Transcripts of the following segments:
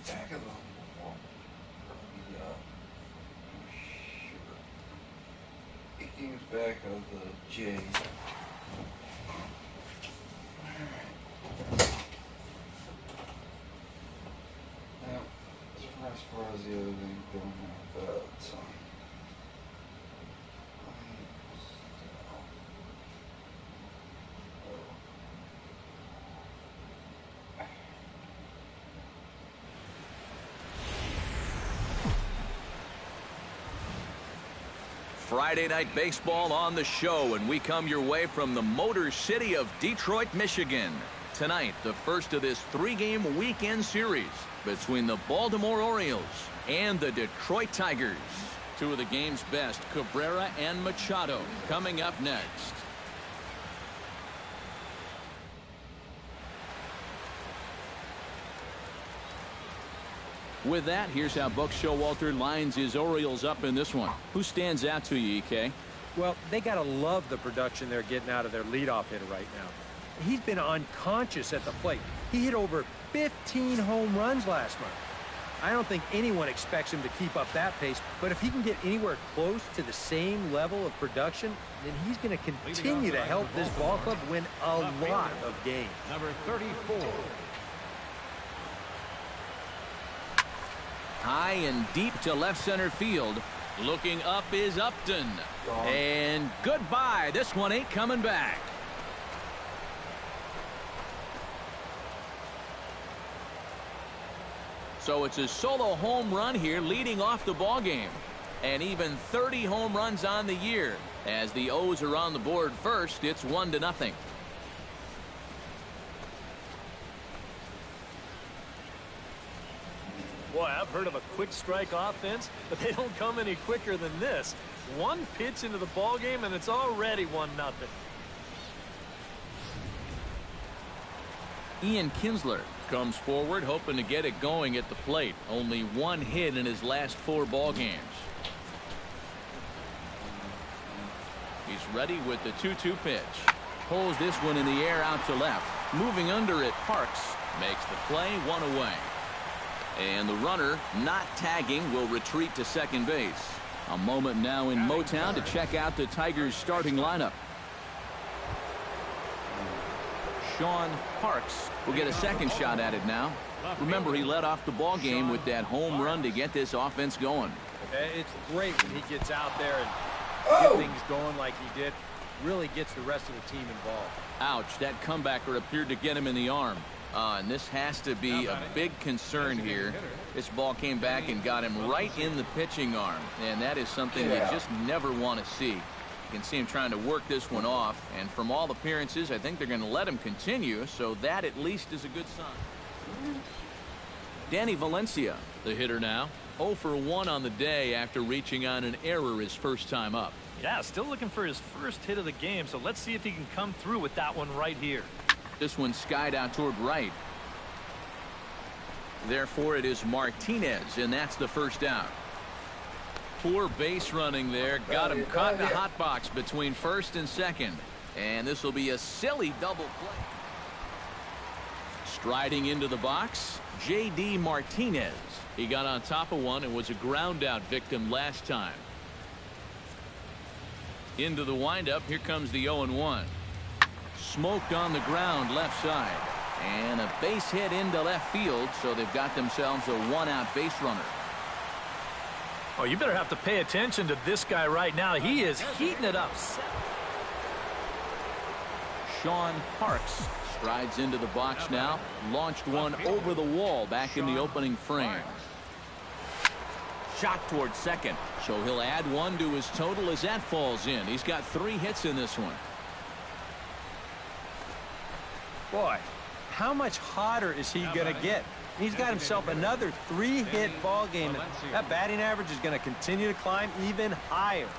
Back of the It comes back of the J. Now, as far as the other thing, don't have that. So. Friday Night Baseball on the show, and we come your way from the Motor City of Detroit, Michigan. Tonight, the first of this three-game weekend series between the Baltimore Orioles and the Detroit Tigers. Two of the game's best, Cabrera and Machado, coming up next. With that, here's how Buck Showalter lines his Orioles up in this one. Who stands out to you, EK? Well, they got to love the production they're getting out of their leadoff hitter right now. He's been unconscious at the plate. He hit over 15 home runs last month. I don't think anyone expects him to keep up that pace, but if he can get anywhere close to the same level of production, then he's going to continue to help this ball club win a lot of games. Number 34. High and deep to left center field. Looking up is Upton. And goodbye. This one ain't coming back. So it's a solo home run here leading off the ball game. And even 30 home runs on the year. As the O's are on the board first, it's 1-0. Boy, I've heard of a quick strike offense, but they don't come any quicker than this. One pitch into the ball game, and it's already 1-0. Ian Kinsler comes forward, hoping to get it going at the plate. Only one hit in his last 4 ball games. He's ready with the 2-2 pitch. Pulls this one in the air out to left. Moving under it, Parks makes the play, 1 away. And the runner, not tagging, will retreat to second base. A moment now in Motown to check out the Tigers' starting lineup. Sean Parks will get a second shot at it now. Remember, he led off the ball game with that home run to get this offense going. It's great when he gets out there and get things going like he did. Really gets the rest of the team involved. Ouch, that comebacker appeared to get him in the arm. And this has to be a big concern here. This ball came back and got him right in the pitching arm. And that is something you just never want to see. You can see him trying to work this one off. And from all appearances, I think they're going to let him continue. So that at least is a good sign. Danny Valencia, the hitter now. 0 for 1 on the day after reaching on an error his first time up. Yeah, still looking for his first hit of the game, so let's see if he can come through with that one right here. This one skied out toward right. Therefore, it is Martinez, and that's the first out. Poor base running there. Got him caught in a hot box between first and second. And this will be a silly double play. Striding into the box, J.D. Martinez. He got on top of one and was a ground out victim last time. Into the windup. Here comes the 0-1. Smoked on the ground left side. And a base hit into left field, so they've got themselves a 1-out base runner. Oh, you better have to pay attention to this guy right now. He is heating it up. Sean Parks strides into the box now. Launched one over the wall back in the opening frame. Shot towards second, so he'll add one to his total as that falls in. He's got 3 hits in this one. Boy, how much hotter is he going to get? He's got himself another 3-hit ball game. That batting average is going to continue to climb even higher.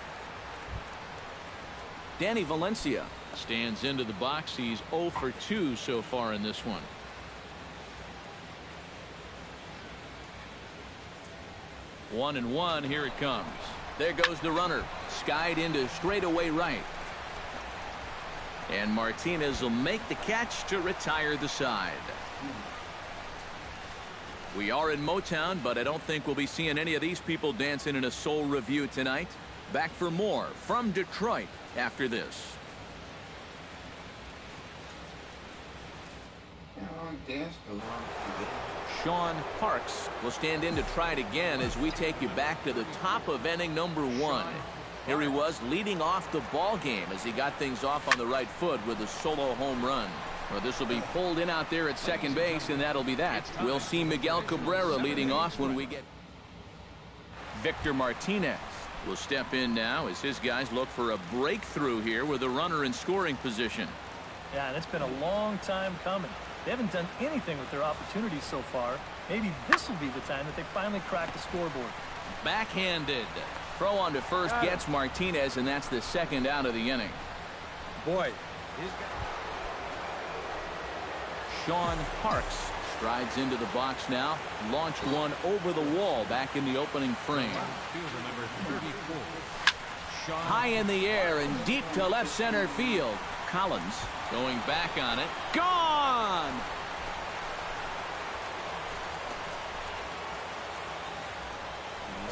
Danny Valencia stands into the box. He's 0 for 2 so far in this one. One and one. Here it comes. There goes the runner. Skied into straightaway right. And Martinez will make the catch to retire the side. We are in Motown, but I don't think we'll be seeing any of these people dancing in a soul review tonight. Back for more from Detroit after this. Sean Parks will stand in to try it again as we take you back to the top of inning number 1. Here he was leading off the ball game as he got things off on the right foot with a solo home run. Well, this will be pulled in out there at second base, and that'll be that. We'll see Miguel Cabrera leading off when we get. Victor Martinez will step in now as his guys look for a breakthrough here with a runner in scoring position. Yeah, and it's been a long time coming. They haven't done anything with their opportunities so far. Maybe this will be the time that they finally crack the scoreboard. Backhanded. Throw on to first gets Martinez, and that's the second out of the inning. Boy, Sean Parks strides into the box now. Launched one over the wall back in the opening frame. High in the air and deep to left center field. Collins going back on it. Gone!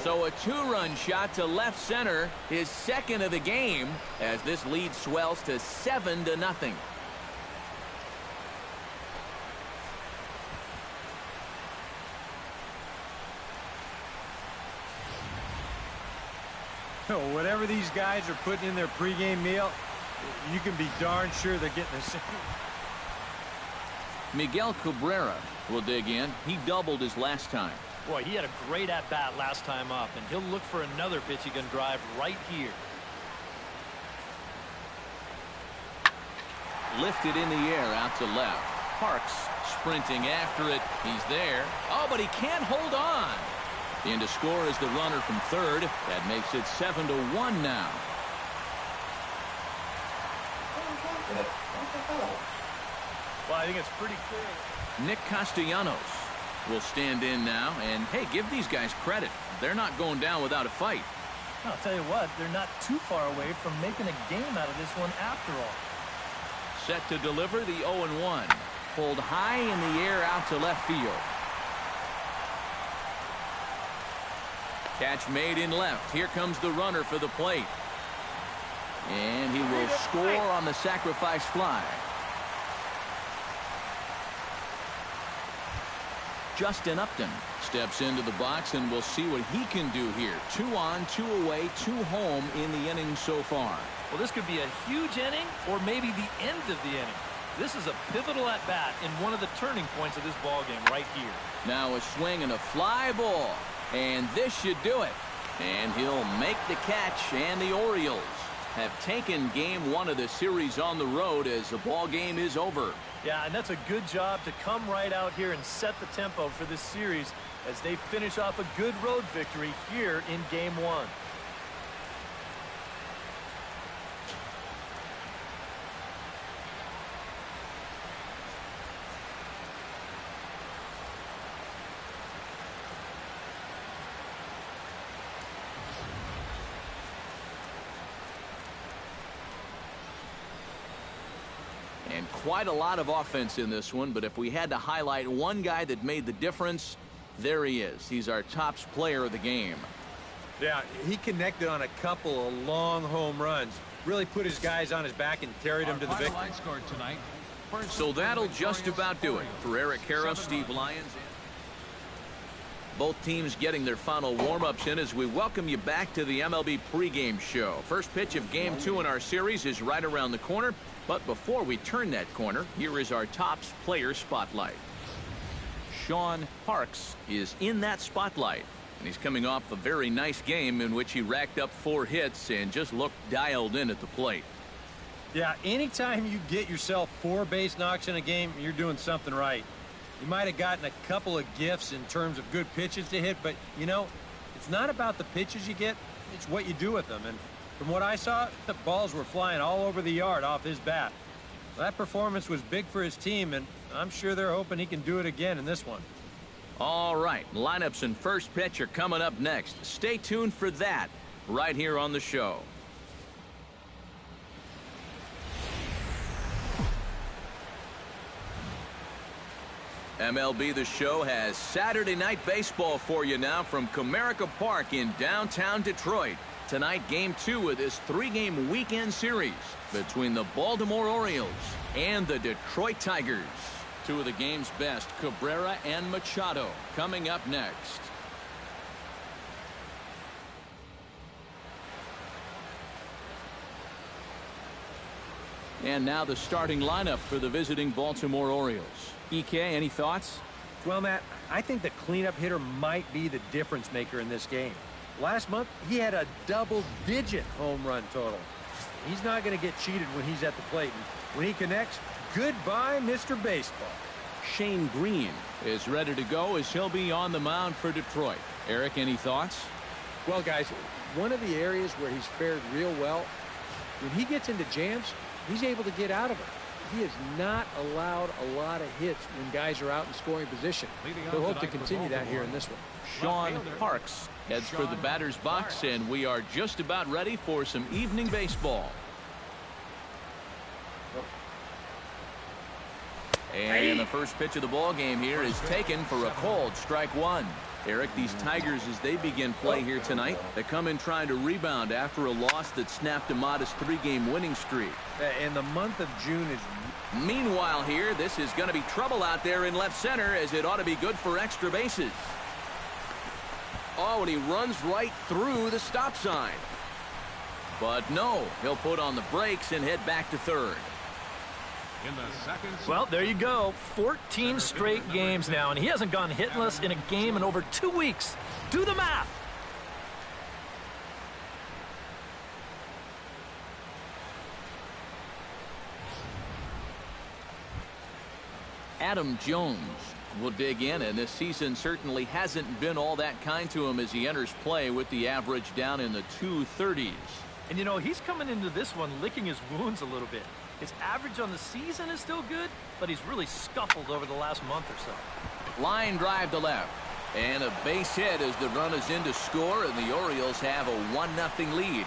So a two-run shot to left center, his second of the game, as this lead swells to 7-0. Whatever these guys are putting in their pregame meal, you can be darn sure they're getting the same. Miguel Cabrera will dig in. He doubled his last time. Boy, he had a great at-bat last time up, and he'll look for another pitch he can drive right here. Lifted in the air out to left. Parks sprinting after it. He's there. Oh, but he can't hold on. In to score is the runner from third. That makes it 7-1 now. Well, I think it's pretty clear. Nick Castellanos will stand in now. And, hey, give these guys credit. They're not going down without a fight. I'll tell you what, they're not too far away from making a game out of this one after all. Set to deliver the 0-1. Pulled high in the air out to left field. Catch made in left. Here comes the runner for the plate. And he will score on the sacrifice fly. Justin Upton steps into the box, and we'll see what he can do here. 2 on, 2 away, 2 home in the inning so far. Well, this could be a huge inning or maybe the end of the inning. This is a pivotal at-bat in one of the turning points of this ball game right here. Now a swing and a fly ball. And this should do it. And he'll make the catch, and the Orioles have taken game 1 of the series on the road as the ball game is over. Yeah, and that's a good job to come right out here and set the tempo for this series as they finish off a good road victory here in game 1. And quite a lot of offense in this one, but if we had to highlight one guy that made the difference, there he is. He's our top player of the game. Yeah, he connected on a couple of long home runs. Really put his guys on his back and carried them to the victory. So that'll just about do it for Eric Harris, Steve Lyons. Both teams getting their final warm-ups in as we welcome you back to the MLB pregame show. First pitch of game 2 in our series is right around the corner. But before we turn that corner, here is our Topps player spotlight. Sean Parks is in that spotlight. And he's coming off a very nice game in which he racked up 4 hits and just looked dialed in at the plate. Yeah, anytime you get yourself 4 base knocks in a game, you're doing something right. You might have gotten a couple of gifts in terms of good pitches to hit, but, you know, it's not about the pitches you get, it's what you do with them. And from what I saw, the balls were flying all over the yard off his bat. That performance was big for his team, and I'm sure they're hoping he can do it again in this one. All right, lineups and first pitch are coming up next. Stay tuned for that right here on the show. MLB The Show has Saturday Night Baseball for you now from Comerica Park in downtown Detroit. Tonight, game 2 of this 3-game weekend series between the Baltimore Orioles and the Detroit Tigers. 2 of the game's best, Cabrera and Machado, coming up next. And now the starting lineup for the visiting Baltimore Orioles. EK, any thoughts? Well, Matt, I think the cleanup hitter might be the difference maker in this game. Last month, he had a double-digit home run total. He's not going to get cheated when he's at the plate. And when he connects, goodbye, Mr. Baseball. Shane Green is ready to go as he'll be on the mound for Detroit. Eric, any thoughts? Well, guys, one of the areas where he's fared real well, when he gets into jams, he's able to get out of it. He has not allowed a lot of hits when guys are out in scoring position. He'll hope to continue that here in this one. Sean Parks heads for the batter's box, and we are just about ready for some evening baseball. And the first pitch of the ball game here is taken for a called strike one. Eric, these Tigers, as they begin play here tonight, they come in trying to rebound after a loss that snapped a modest 3-game winning streak. And the month of June is... Meanwhile here, this is going to be trouble out there in left center, as it ought to be good for extra bases. Oh, and he runs right through the stop sign. But no, he'll put on the brakes and head back to third. Well, there you go. 14 straight games now, and he hasn't gone hitless in a game in over 2 weeks. Do the math. Adam Jones will dig in, and this season certainly hasn't been all that kind to him as he enters play with the average down in the 230s. And, you know, he's coming into this one licking his wounds a little bit. His average on the season is still good, but he's really scuffled over the last month or so. Line drive to left, and a base hit as the run is in to score, and the Orioles have a 1-0 lead.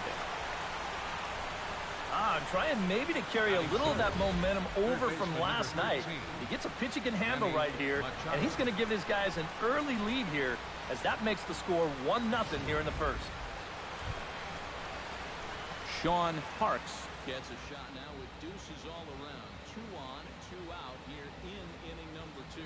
Trying maybe to carry a little of that momentum over from last night. He gets a pitch he can handle right here, and he's going to give his guys an early lead here, as that makes the score 1-0 here in the first. Sean Parks gets a shot now with deuces all around. 2 on, 2 out here in inning number 2.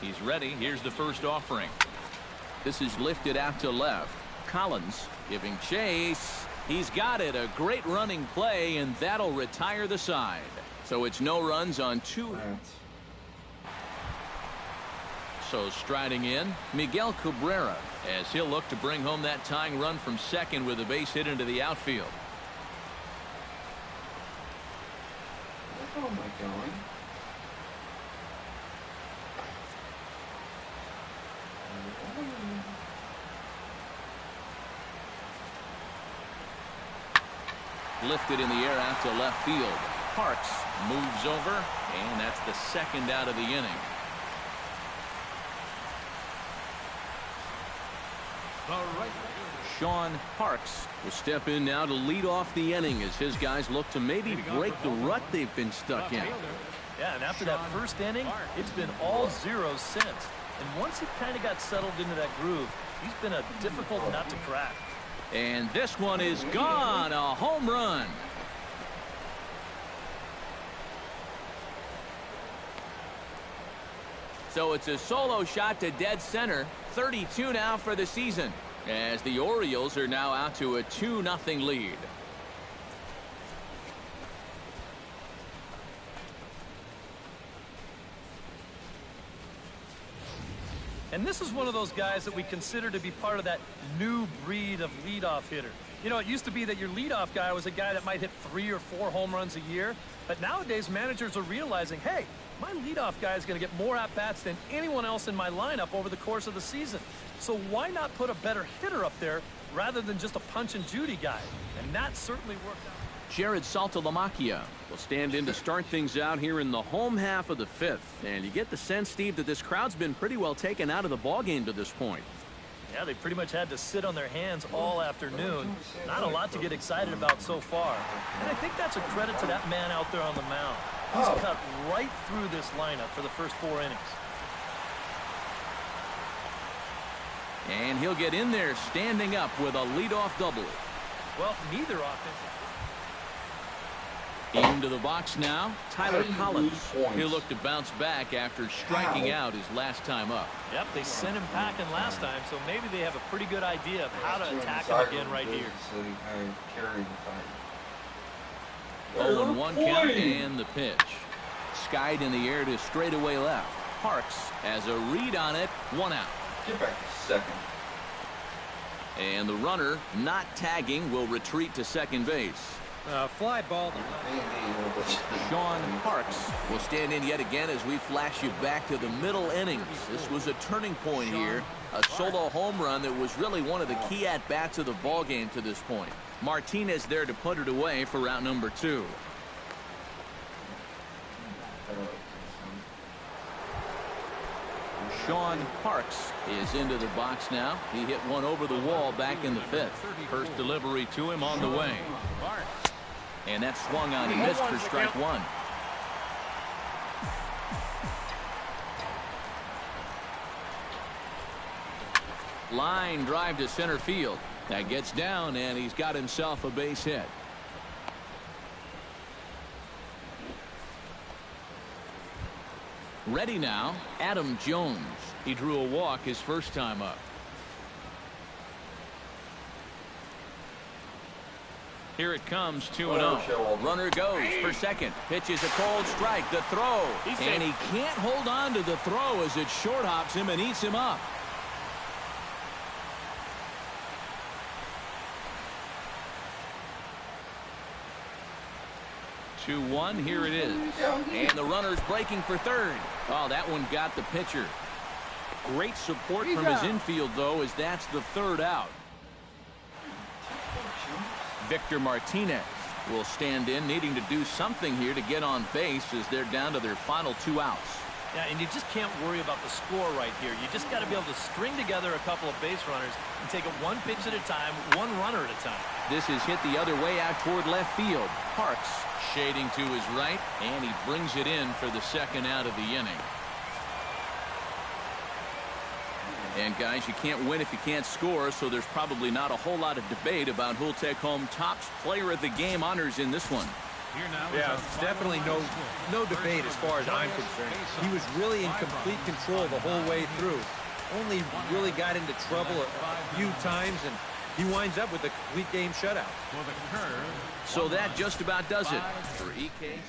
He's ready. Here's the first offering. This is lifted out to left. Collins giving chase. He's got it. A great running play, and that'll retire the side. So it's no runs on 2. So striding in, Miguel Cabrera, as he'll look to bring home that tying run from second with a base hit into the outfield. Where am I going? Lifted in the air out to left field. Parks moves over, and that's the second out of the inning. Sean Parks will step in now to lead off the inning as his guys look to maybe break the rut they've been stuck in. Yeah, and after that first inning, it's been all zeros since. And once he kind of got settled into that groove, he's been a difficult nut to crack. And this one is gone, a home run. So it's a solo shot to dead center, 32 now for the season, as the Orioles are now out to a 2-0 lead. And this is one of those guys that we consider to be part of that new breed of leadoff hitter. You know, it used to be that your leadoff guy was a guy that might hit 3 or 4 home runs a year. But nowadays, managers are realizing, hey, my leadoff guy is going to get more at-bats than anyone else in my lineup over the course of the season. So why not put a better hitter up there rather than just a punch-and-Judy guy? And that certainly worked out. Jared Saltalamacchia will stand in to start things out here in the home half of the 5th. And you get the sense, Steve, that this crowd's been pretty well taken out of the ballgame to this point. Yeah, they pretty much had to sit on their hands all afternoon. Not a lot to get excited about so far. And I think that's a credit to that man out there on the mound. He's cut right through this lineup for the first 4 innings. And he'll get in there standing up with a leadoff double. Well, neither offensive. Into the box now, Tyler Collins. He'll look to bounce back after striking out his last time up. Yep, they sent him packing last time, so maybe they have a pretty good idea of how to attack him again right here. 0-1 count and the pitch. Skied in the air to straightaway left. Parks has a read on it, 1 out. Get back to second. And the runner, not tagging, will retreat to second base. Fly ball. Sean Parks will stand in yet again as we flash you back to the middle innings. This was a turning point here. A solo home run that was really one of the key at-bats of the ballgame to this point. Martinez there to put it away for out number 2. Sean Parks is into the box now. He hit one over the wall back in the 5th. First delivery to him on the way. And that swung on and missed for strike 1. Line drive to center field. That gets down, and he's got himself a base hit. Ready now, Adam Jones. He drew a walk his first time up. Here it comes, 2-0. Runner goes for second. Pitches a cold strike. The throw. And he can't hold on to the throw as it short hops him and eats him up. 2-1. Here it is. And the runner's breaking for third. Oh, that one got the pitcher. Great support from his infield, though, as that's the third out. Victor Martinez will stand in, needing to do something here to get on base as they're down to their final 2 outs. Yeah, and you just can't worry about the score right here. You just got to be able to string together a couple of base runners and take it one pitch at a time, one runner at a time. This is hit the other way out toward left field. Parks shading to his right, and he brings it in for the second out of the inning. And guys, you can't win if you can't score, so there's probably not a whole lot of debate about who'll take home top player of the game honors in this one. Yeah, definitely no debate as far as I'm concerned. He was really in complete control the whole way through. Only really got into trouble a few times, and he winds up with a complete game shutout. So that just about does it for EK.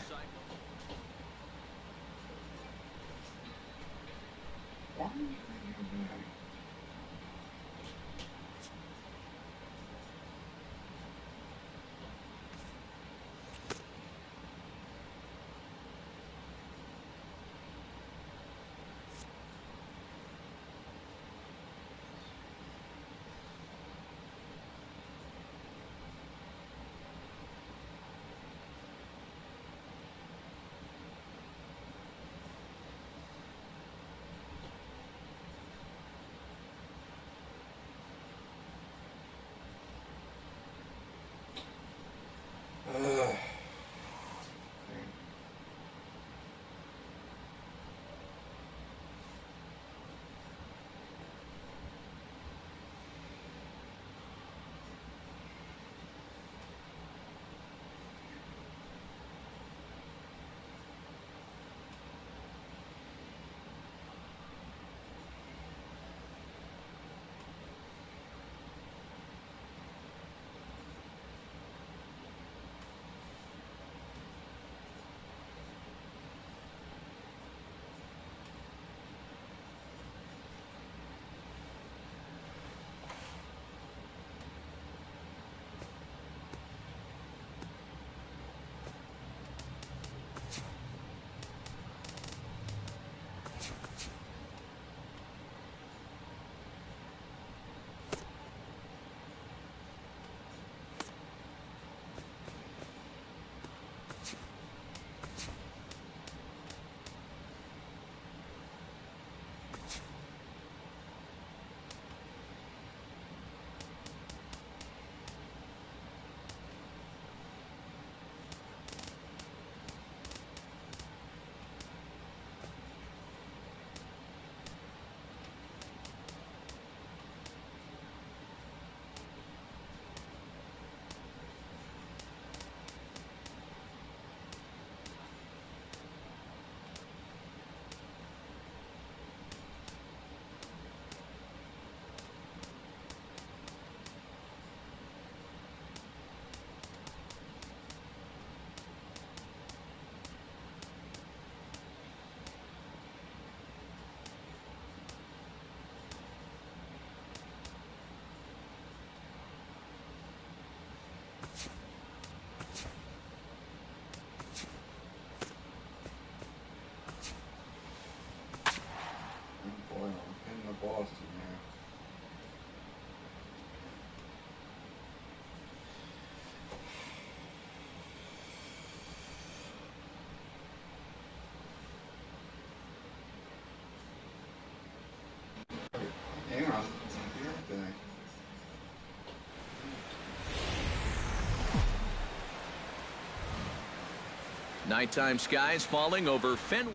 Nighttime skies falling over Fenway.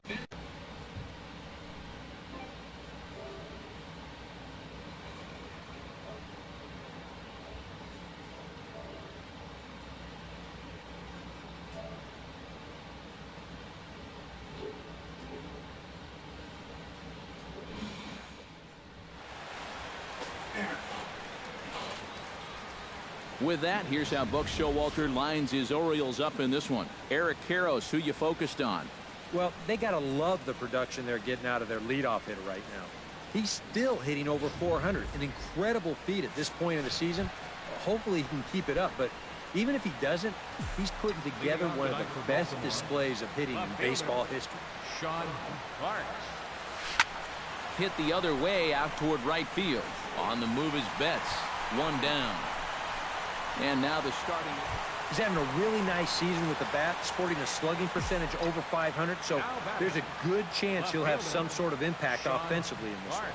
With that, here's how Buck Showalter lines his Orioles up in this one. Eric Karros, who you focused on? Well, they got to love the production they're getting out of their leadoff hitter right now. He's still hitting over 400, an incredible feat at this point in the season. Hopefully he can keep it up, but even if he doesn't, he's putting together one of the best displays of hitting in baseball history. Sean Parks. Hit the other way out toward right field. On the move is Betts. One down. And now the starting. He's having a really nice season with the bat, sporting a slugging percentage over 500, so there's a good chance he'll have some sort of impact offensively in this one.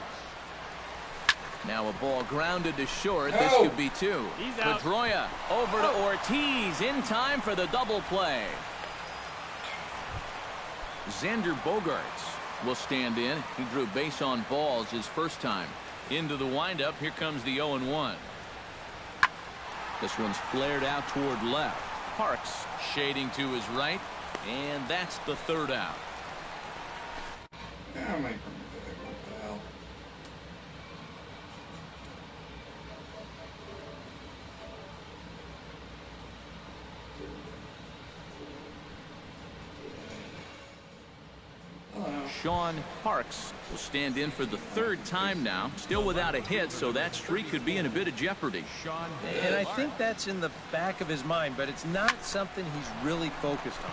Now a ball grounded to short. This could be two. Pedroia over to Ortiz in time for the double play. Xander Bogaerts will stand in. He drew base on balls his first time. Into the windup. Here comes the 0-1. This one's flared out toward left. Parks shading to his right, and that's the third out. Yeah, I might bring it back. What the hell? Sean Parks will stand in for the third time now. Still without a hit, so that streak could be in a bit of jeopardy. And I think that's in the back of his mind, but it's not something he's really focused on.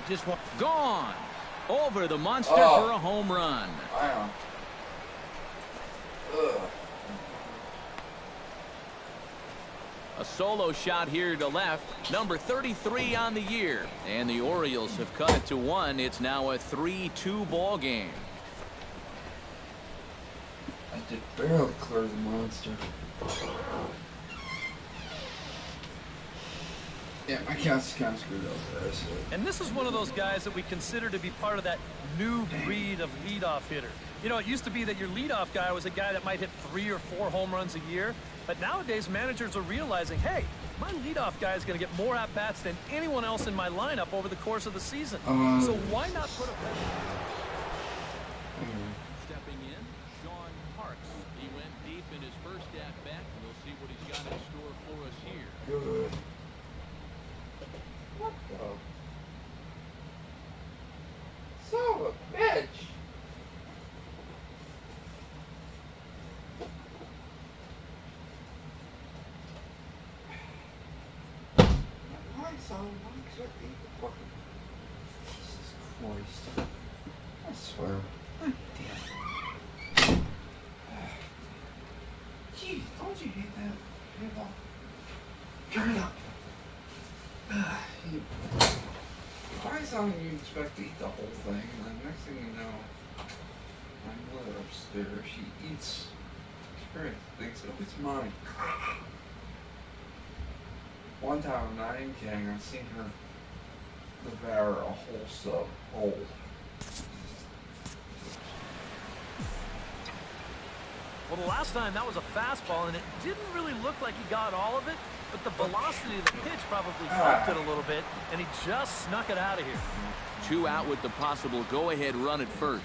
He just wants... Gone! Over the monster for a home run. Wow. Ugh. A solo shot here to left. Number 33 on the year. And the Orioles have cut it to 1. It's now a 3-2 ball game. I did barely clear the monster. Yeah, my cat's kind of screwed up there. So. And this is one of those guys that we consider to be part of that new breed of leadoff hitter. You know, it used to be that your leadoff guy was a guy that might hit 3 or 4 home runs a year. But nowadays, managers are realizing, hey, my leadoff guy is going to get more at-bats than anyone else in my lineup over the course of the season. So why not put a... Stepping in, Sean Parks. He went deep in his first at-bat. We'll see what he's got in store for us here. Good. What the? Son of a bitch! Jesus Christ. I swear. God damn. Jeez, don't you hate that? Turn it up. Why is on you expect to eat the whole thing? And then next thing you know, my mother upstairs, she eats. She thinks, oh, it's mine. One time, I'm not even kidding, I've seen her devour a whole sub whole. Well, the last time that was a fastball, and it didn't really look like he got all of it, but the velocity of the pitch probably helped it a little bit, and he just snuck it out of here. 2 out with the possible go-ahead run at first.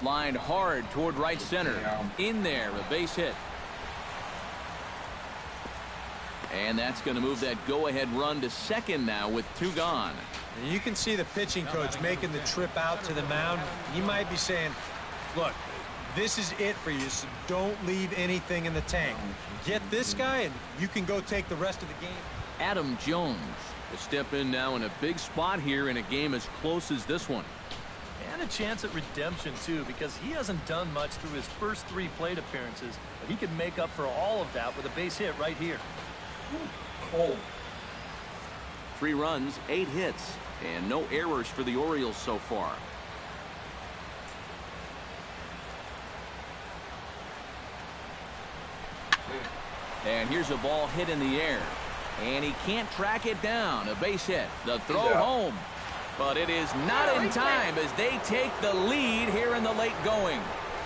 Lined hard toward right center. In there, a base hit. And that's going to move that go-ahead run to second now with 2 gone. And you can see the pitching coach making the trip out to the mound. He might be saying, look, this is it for you, so don't leave anything in the tank. Get this guy, and you can go take the rest of the game. Adam Jones will step in now in a big spot here in a game as close as this one. And a chance at redemption, too, because he hasn't done much through his first 3 plate appearances, but he can make up for all of that with a base hit right here. Cold. 3 runs, 8 hits, and no errors for the Orioles so far. And here's a ball hit in the air. And he can't track it down. A base hit. The throw home. But it is not in time as they take the lead here in the late going.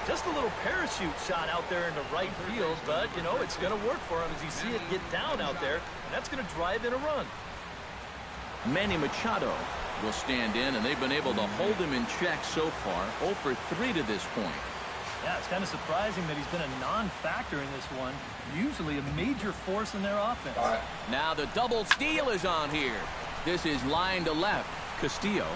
Just a little parachute shot out there into right field, but, you know, it's going to work for him as you see it get down out there, and that's going to drive in a run. Manny Machado will stand in, and they've been able to hold him in check so far. 0 for 3 to this point. Yeah, it's kind of surprising that he's been a non-factor in this one. Usually a major force in their offense. Now the double steal is on here. This is line to left. Castillo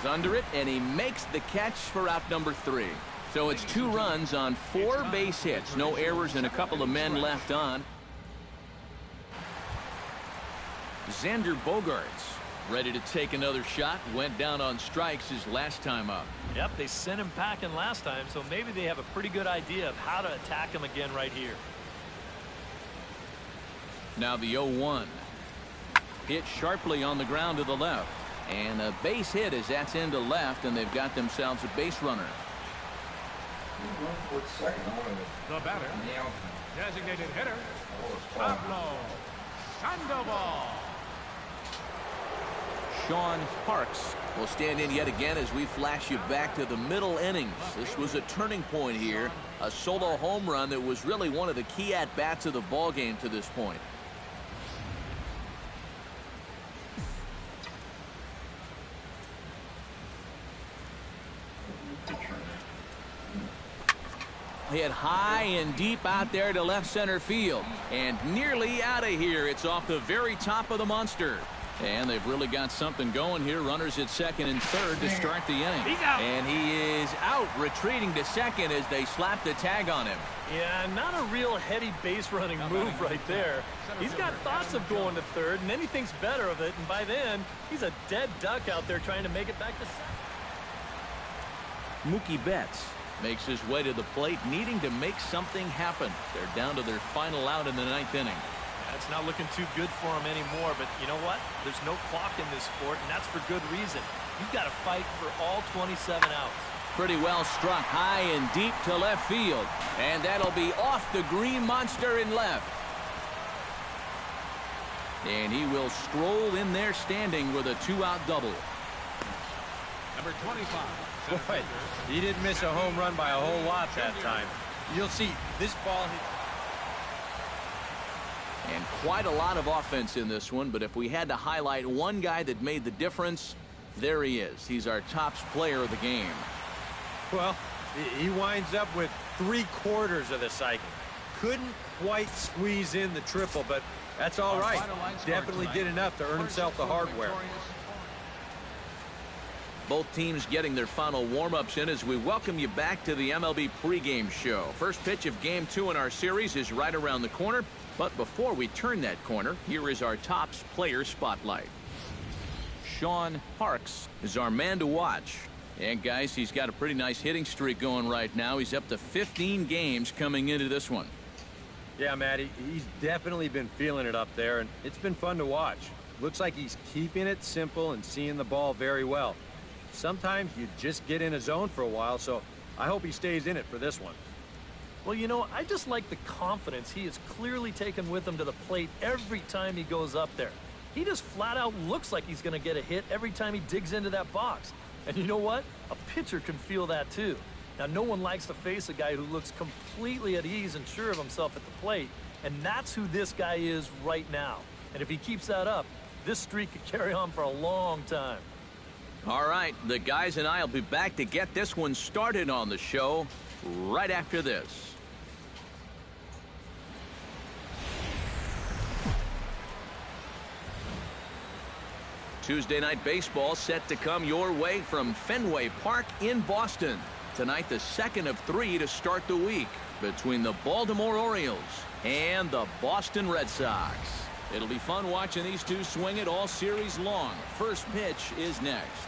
is under it, and he makes the catch for out number 3. So it's 2 runs on 4 base hits. No errors and a couple of men left on. Xander Bogaerts ready to take another shot. Went down on strikes his last time up. Yep, they sent him packing last time, so maybe they have a pretty good idea of how to attack him again right here. Now the 0-1. Hit sharply on the ground to the left. And a base hit as that's into left, and they've got themselves a base runner. The batter, designated hitter, Pablo Sandoval. Sean Parks will stand in yet again as we flash you back to the middle innings. This was a turning point here. A solo home run that was really one of the key at-bats of the ball game to this point. Hit high and deep out there to left center field. And nearly out of here. It's off the very top of the monster. And they've really got something going here. Runners at second and third to start the inning. He's out. And he is out, retreating to second as they slap the tag on him. Yeah, not a real heady base running move right there. He's got thoughts of going to third, and then he thinks better of it. And by then, he's a dead duck out there trying to make it back to second. Mookie Betts makes his way to the plate, needing to make something happen. They're down to their final out in the 9th inning. That's not looking too good for him anymore, but you know what? There's no clock in this sport, and that's for good reason. You've got to fight for all 27 outs. Pretty well struck high and deep to left field, and that'll be off the green monster in left. And he will stroll in there standing with a 2-out double. Number 25. Boy, he didn't miss a home run by a whole lot that time. You'll see this ball hit. And quite a lot of offense in this one, but if we had to highlight one guy that made the difference, there he is. He's our top player of the game. Well, he winds up with 3/4 of the cycle. Couldn't quite squeeze in the triple, but that's all right. Definitely did enough to earn himself the hardware. Both teams getting their final warm-ups in as we welcome you back to the MLB pregame show. First pitch of Game 2 in our series is right around the corner. But before we turn that corner, here is our Topps player spotlight. Sean Parks is our man to watch. And guys, he's got a pretty nice hitting streak going right now. He's up to 15 games coming into this one. Yeah, Matty, he's definitely been feeling it up there, and it's been fun to watch. Looks like he's keeping it simple and seeing the ball very well. Sometimes you just get in a zone for a while, so I hope he stays in it for this one. Well, you know, I just like the confidence he is clearly taken with him to the plate every time he goes up there. He just flat out looks like he's going to get a hit every time he digs into that box. And you know what? A pitcher can feel that too. Now, no one likes to face a guy who looks completely at ease and sure of himself at the plate. And that's who this guy is right now. And if he keeps that up, this streak could carry on for a long time. All right, the guys and I will be back to get this one started on the show right after this. Tuesday night baseball set to come your way from Fenway Park in Boston. Tonight, the second of 3 to start the week between the Baltimore Orioles and the Boston Red Sox. It'll be fun watching these two swing it all series long. First pitch is next.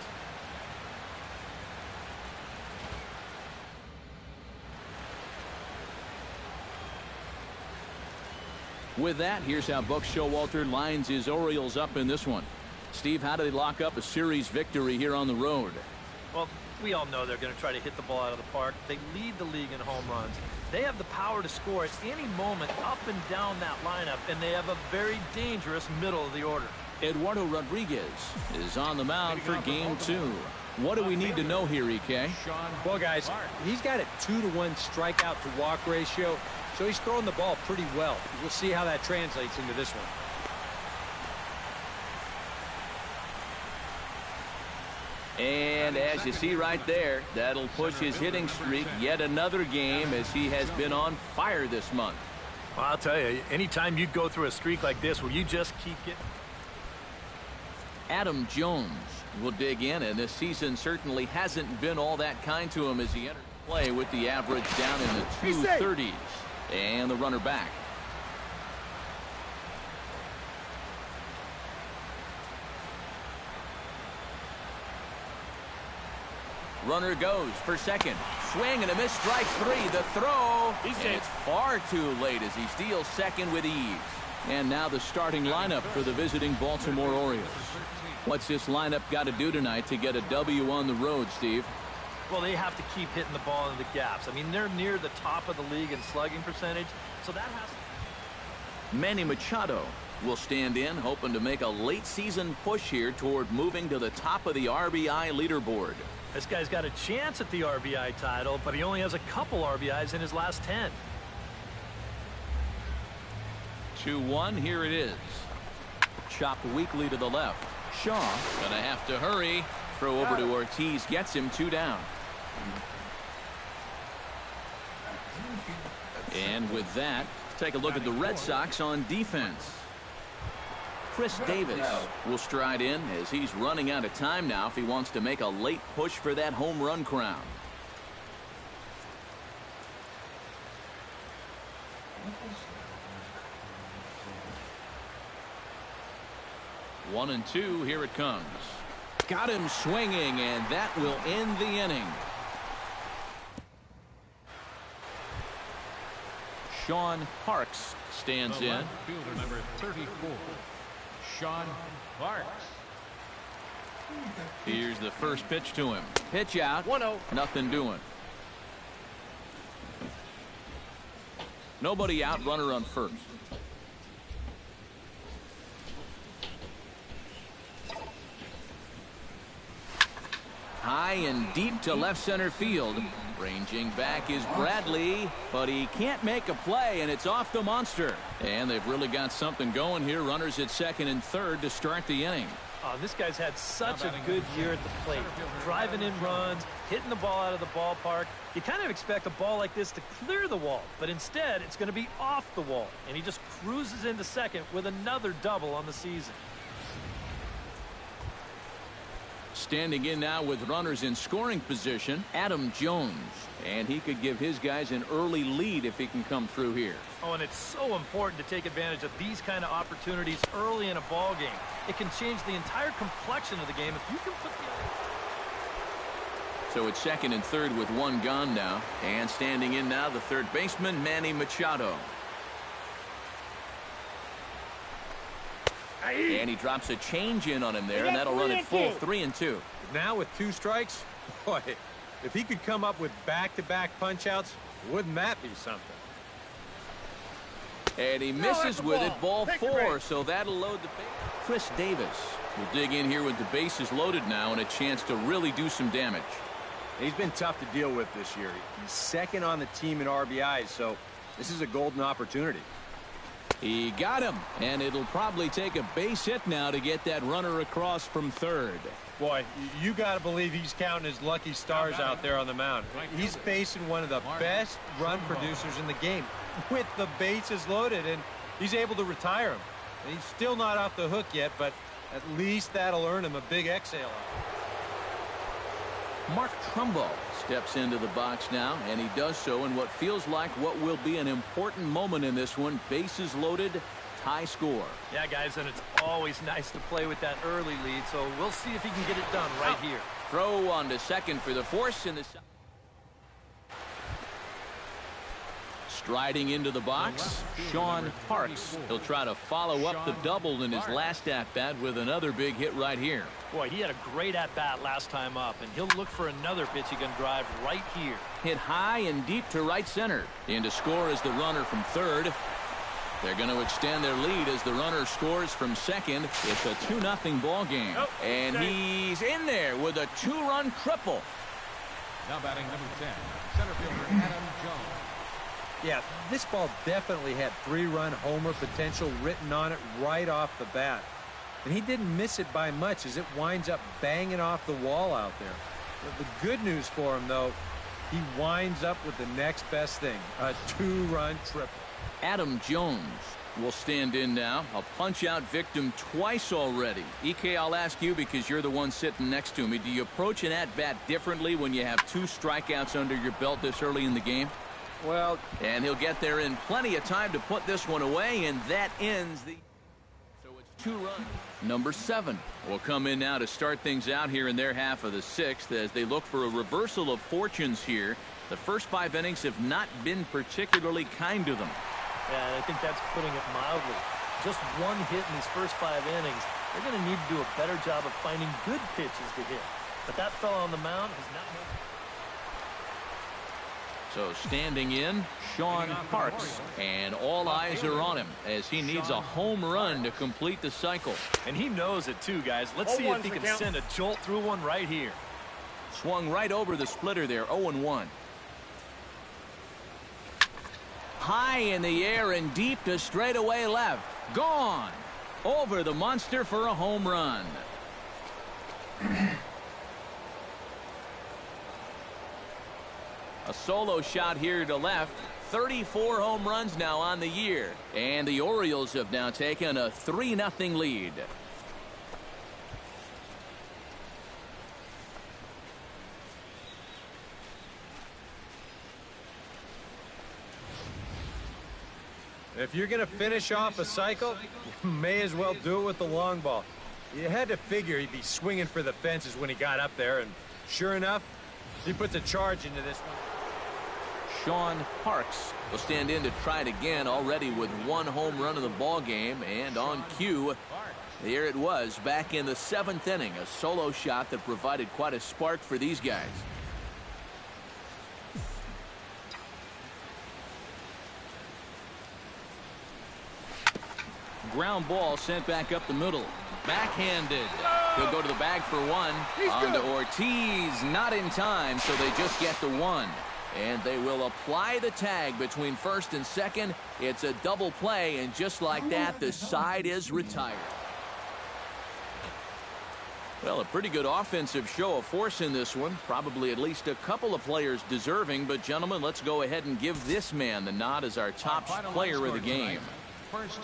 With that, here's how Buck Showalter lines his Orioles up in this one. Steve, how do they lock up a series victory here on the road? Well, We all know they're going to try to hit the ball out of the park. They lead the league in home runs. They have the power to score at any moment up and down that lineup, and they have a very dangerous middle of the order. Eduardo Rodriguez is on the mound for game 2. What do we need to know here, EK? Well, guys, he's got a 2-to-1 strikeout to walk ratio, so he's throwing the ball pretty well. We'll see how that translates into this one. And as you see right there, that'll push his hitting streak yet another game, as he has been on fire this month. Well, I'll tell you, anytime you go through a streak like this where you just keep getting... Adam Jones will dig in, and this season certainly hasn't been all that kind to him as he enters play with the average down in the 230s. And the runner back. Runner goes for second. Swing and a miss, strike 3. The throw. It's far too late as he steals second with ease. And now the starting lineup for the visiting Baltimore Orioles. What's this lineup got to do tonight to get a W on the road, Steve? Well, they have to keep hitting the ball in the gaps. I mean, they're near the top of the league in slugging percentage, so that has to... Manny Machado will stand in, hoping to make a late season push here toward moving to the top of the RBI leaderboard. This guy's got a chance at the RBI title, but he only has a couple RBIs in his last 10. 2-1, here it is. Chopped weakly to the left. Shaw gonna have to hurry. Throw over to Ortiz, gets him 2 down. And with that, take a look at the Red Sox on defense. Chris Davis will stride in as he's running out of time now if he wants to make a late push for that home run crown. One and two, here it comes. Got him swinging, and that will end the inning. Sean Parks stands in. Fielder number 34, Sean Parks. Here's the first pitch to him. Pitch out. 1-0. Nothing doing. Nobody out, runner on first. High and deep to left center field. Ranging back is Bradley, but he can't make a play, and it's off the monster. And they've really got something going here. Runners at second and third to start the inning. Oh, this guy's had such a good year at the plate. Driving in runs, hitting the ball out of the ballpark. You kind of expect a ball like this to clear the wall, but instead it's going to be off the wall. And he just cruises into second with another double on the season. Standing in now with runners in scoring position, Adam Jones. And he could give his guys an early lead if he can come through here. Oh, and it's so important to take advantage of these kind of opportunities early in a ball game. It can change the entire complexion of the game if you can put the... So it's second and third with one gone now. And standing in now, the third baseman, Manny Machado. And he drops a change in on him there, and that'll run it full 3-2. Now with 2 strikes, boy, if he could come up with back-to-back punch-outs, wouldn't that be something? And he misses with it, ball 4, so that'll load the base. Chris Davis will dig in here with the bases loaded now and a chance to really do some damage. He's been tough to deal with this year. He's second on the team in RBIs, so this is a golden opportunity. He got him, and it'll probably take a base hit now to get that runner across from third. Boy, you got to believe he's counting his lucky stars out there on the mound. He's facing one of the best run producers in the game with the bases loaded, and he's able to retire him. And he's still not off the hook yet, but at least that'll earn him a big exhale. Mark Trumbo steps into the box now, and he does so in what feels like what will be an important moment in this one. Bases loaded, tie score. Yeah, guys, and it's always nice to play with that early lead, so we'll see if he can get it done right here. Throw on to second for the force in the... Striding into the box, Sean Parks. He'll try to follow up the double in his last at-bat with another big hit right here. Boy, he had a great at-bat last time up, and he'll look for another pitch he can drive right here. Hit high and deep to right center. In to score is the runner from third. They're going to extend their lead as the runner scores from second. It's a 2-0 ball game. And he's in there with a 2-run triple. Now batting number 10, center fielder Adam Jones. Yeah, this ball definitely had 3-run homer potential written on it right off the bat. And he didn't miss it by much as it winds up banging off the wall out there. The good news for him, though, he winds up with the next best thing, a 2-run triple. Adam Jones will stand in now. A punch-out victim twice already. EK, I'll ask you because you're the one sitting next to me. Do you approach an at-bat differently when you have 2 strikeouts under your belt this early in the game? Well, and he'll get there in plenty of time to put this one away, and that ends the... So it's 2 runs. Number 7 will come in now to start things out here in their half of the 6th as they look for a reversal of fortunes here. The first 5 innings have not been particularly kind to them. Yeah, I think that's putting it mildly. Just 1 hit in these first 5 innings. They're going to need to do a better job of finding good pitches to hit. But that fellow on the mound has not made... So standing in, Sean Parks, and all eyes are on him as he needs a home run to complete the cycle. And he knows it too, guys. Let's see if he can send a jolt through one right here. Swung right over the splitter there, 0-1. High in the air and deep to straightaway left. Gone. Over the monster for a home run. A solo shot here to left. 34 home runs now on the year. And the Orioles have now taken a 3-0 lead. if you're going to finish off a cycle, you may as well do it with the long ball. You had to figure he'd be swinging for the fences when he got up there, and sure enough, he puts a charge into this one. Sean Parks will stand in to try it again, already with 1 home run in the ball game, and on cue, there it was back in the 7th inning, a solo shot that provided quite a spark for these guys. Ground ball sent back up the middle. Backhanded. He'll go to the bag for 1. On to Ortiz, not in time, so they just get the 1. And they will apply the tag between first and second. It's a double play, and just like that, the side is retired. Well, a pretty good offensive show of force in this one. Probably at least a couple of players deserving. But, gentlemen, let's go ahead and give this man the nod as our top player of the game.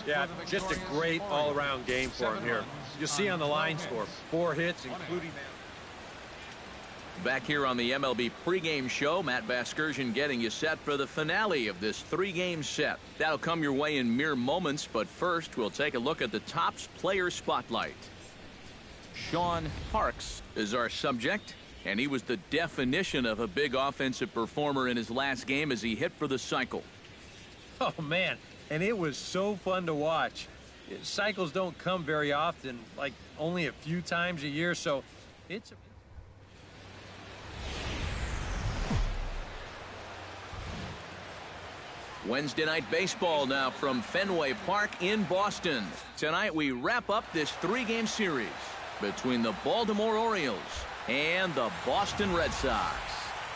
Yeah, just a great all-around game for him here. You'll see on the line score, 4 hits, including that. Back here on the MLB pregame show, Matt Vasgersian getting you set for the finale of this 3-game set. That'll come your way in mere moments, but first we'll take a look at the Topps player spotlight. Sean Parks is our subject, and he was the definition of a big offensive performer in his last game as he hit for the cycle. Oh, man, and it was so fun to watch. Cycles don't come very often, like only a few times a year, so it's... Wednesday night baseball now from Fenway Park in Boston. Tonight we wrap up this 3-game series between the Baltimore Orioles and the Boston Red Sox.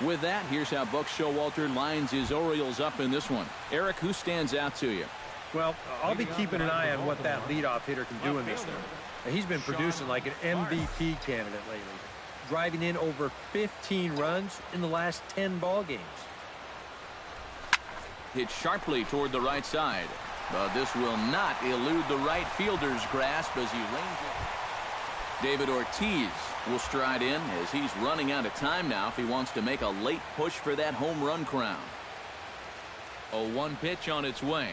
With that, here's how Buck Showalter lines his Orioles up in this one. Eric, who stands out to you? Well, I'll be keeping an eye on what that leadoff hitter can do in this one. He's been producing like an MVP candidate lately, driving in over 15 runs in the last 10 ball games. Hit sharply toward the right side, but this will not elude the right fielder's grasp as he ranges it. David Ortiz will stride in as he's running out of time now if he wants to make a late push for that home run crown. A 1 pitch on its way.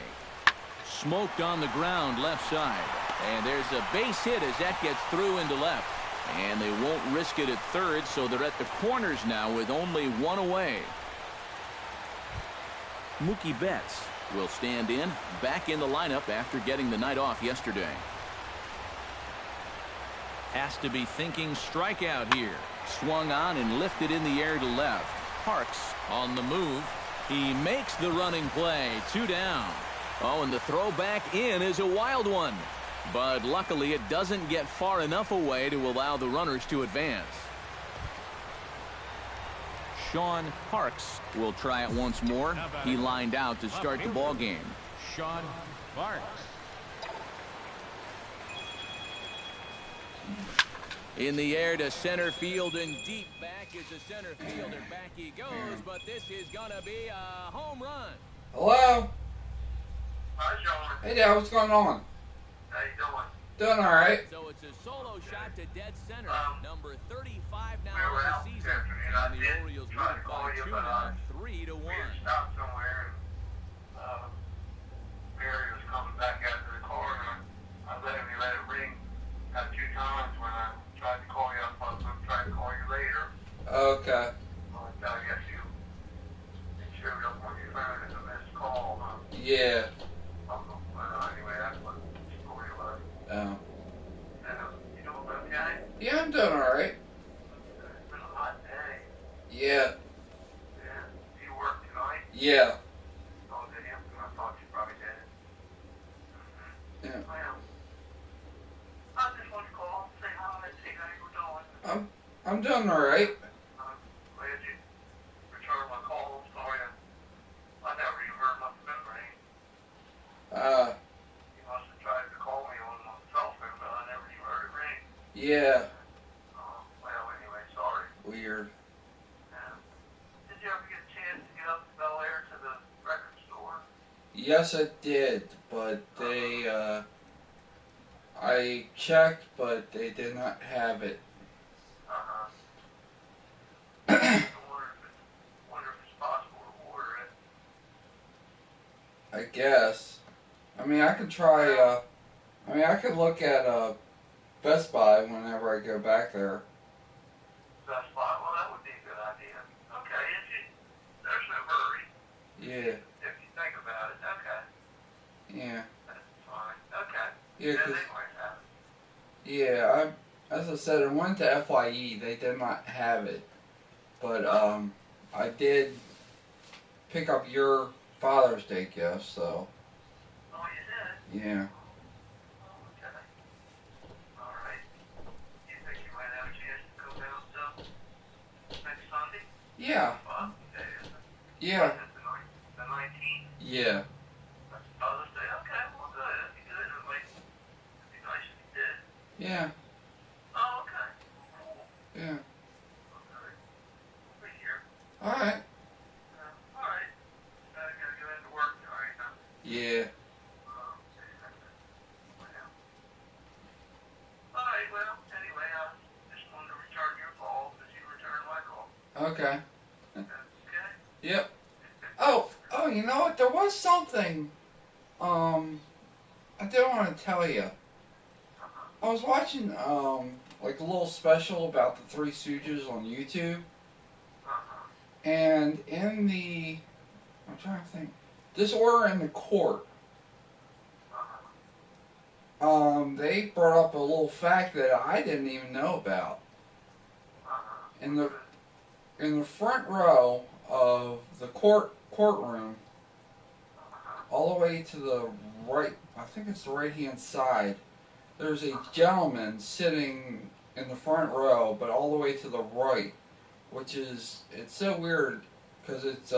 Smoked on the ground left side, and there's a base hit as that gets through into left, and they won't risk it at third, so they're at the corners now with only 1 away. Mookie Betts will stand in, back in the lineup after getting the night off yesterday. Has to be thinking strikeout here. Swung on and lifted in the air to left. Parks on the move. He makes the running play. 2 down. Oh, and the throw back in is a wild one. But luckily it doesn't get far enough away to allow the runners to advance. Sean Parks will try it once more. He lined out to start the ball game. Sean Parks. In the air to center field and deep back is the center fielder. Back he goes, but this is gonna be a home run. Hello? Hi, Sean. Hey, Dad, what's going on? How you doing? Doing all right. So it's a solo shot to dead center. Number 35 now we were of out the season. yesterday, And the I Orioles did try to lead call by you, 2 but now, 3-1. we had stopped somewhere, and Barry was coming back after the car, and I let it ring about 2 times when I tried to call you. I was going to try to call you later. Okay. But I guess you showed up on your phone as a missed call. Yeah. Anyway, that's what the story was. Oh. You doing okay? Yeah, I'm doing all right. It's been a hot day. Yeah. Yeah. Do you work tonight? Yeah. Oh, did you? I thought you probably did. Yeah. Well, I just want to call and say hi and see how you were doing. I'm doing all right. I'm glad you returned my call. Sorry, I never even heard my phone ring. You must have tried to call me on my cell phone, but I never even heard it ring. Yeah. Well, anyway, sorry. Weird. Did you ever get a chance to get up to Bel Air to the record store? Yes, I did, but they, I checked, but they did not have it. I wonder if it's possible to order it. I guess. I mean, I could try, I could look at, Best Buy whenever I go back there. Best Buy? Well, that would be a good idea. Okay, there's no hurry. Yeah. If you think about it, okay. Yeah. That's fine. Okay. Yeah, Then 'cause they might have it. yeah, as I said, I went to FYE. They did not have it, but I did pick up your Father's Day gift, so Oh, you did? yeah. Oh, okay. All right. You think you might have a chance to go down to next Sunday? Yeah. Father's Day, isn't it? Yeah. Is it the 19th? Yeah. That's Father's Day? Okay, well, good. That'd be good. It'd be nice if you did. Yeah. Oh, okay. Cool. Yeah. Okay. We're here. All right. All right. Gotta go into work tonight, huh? Yeah. All right, well, anyway, I just wanted to return your call because you returned my call. Okay. Okay? Yep. Oh, you know what? There was something. I did want to tell you. I was watching like a little special about the Three Stooges on YouTube, and in the, I'm trying to think, Disorder in the Court. They brought up a little fact that I didn't even know about. In the front row of the courtroom, all the way to the right, I think it's the right-hand side, there's a gentleman sitting in the front row, but all the way to the right, which is, it's so weird, because it's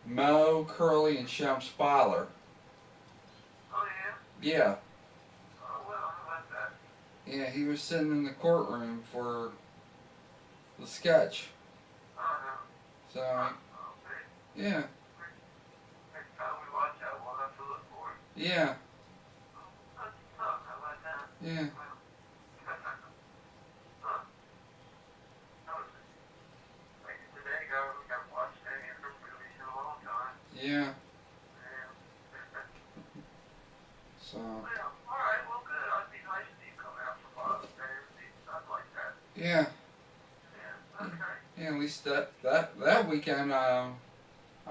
Mo, Curly, and Shem Spiller. Oh, yeah? Yeah. Oh, well, I like that. Yeah, he was sitting in the courtroom for the sketch. So, Okay. yeah, Next time we watch that, we'll have to look for it. yeah, That's tough. I like that. yeah, Huh. That was like today, we got watched any of the movies in a long time. yeah. Yeah. So, Well, all right. Well, good. It'd be nice if you come out for Father's Day. I'd like that. yeah, Yeah. Okay. yeah. At least that weekend, I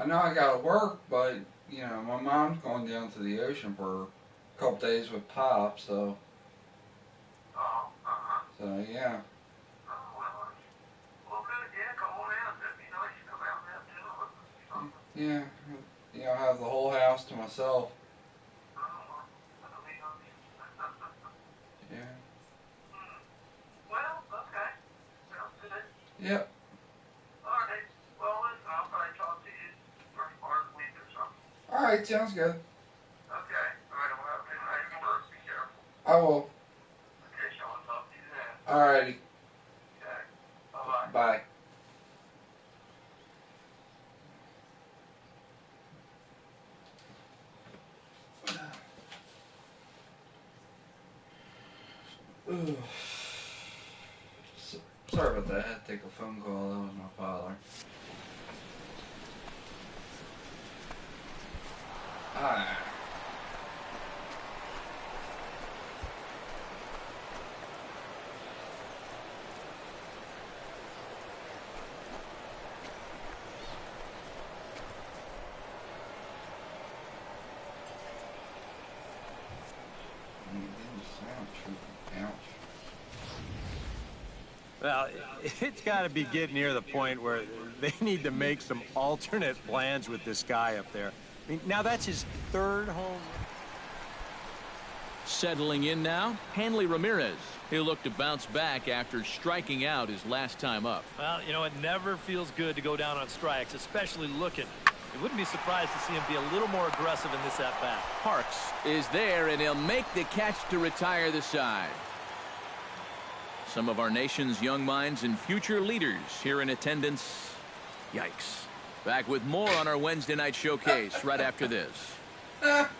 know I gotta work, but you know, my mom's going down to the ocean for a couple days with Pop, so Oh, So yeah. Oh, well, good. Yeah, come on out. That'd be nice to come out and have dinner with you. Yeah. You know, have the whole house to myself. Oh, that'll be nice. Yeah. Well, okay. Sounds good. Yep. All right. Well, listen, I'll probably talk to you first part of the week or something. All right, sounds good. Okay. All right. Well, have a good night at work. Be careful. I will. Okay, Sean. Talk to you then. All righty. Okay. Bye-bye. Bye. Ooh. Sorry about that. I had to take a phone call. That was my father. Hi. Well, it's got to be getting near the point where they need to make some alternate plans with this guy up there. I mean, now that's his third home. Settling in now, Hanley Ramirez. He'll look to bounce back after striking out his last time up. Well, you know, it never feels good to go down on strikes, especially looking. You wouldn't be surprised to see him be a little more aggressive in this at-bat. Parks is there, and he'll make the catch to retire the side. Some of our nation's young minds and future leaders here in attendance. Yikes. Back with more on our Wednesday night showcase right after this. Yeah,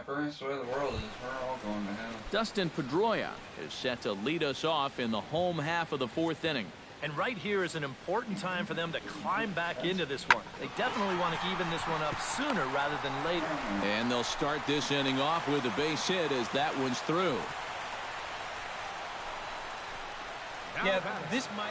first way the world is, we're all going to hell. Dustin Pedroia is set to lead us off in the home half of the fourth inning. And right here is an important time for them to climb back into this one. They definitely want to even this one up sooner rather than later. And they'll start this inning off with a base hit as that one's through. Yeah, this might.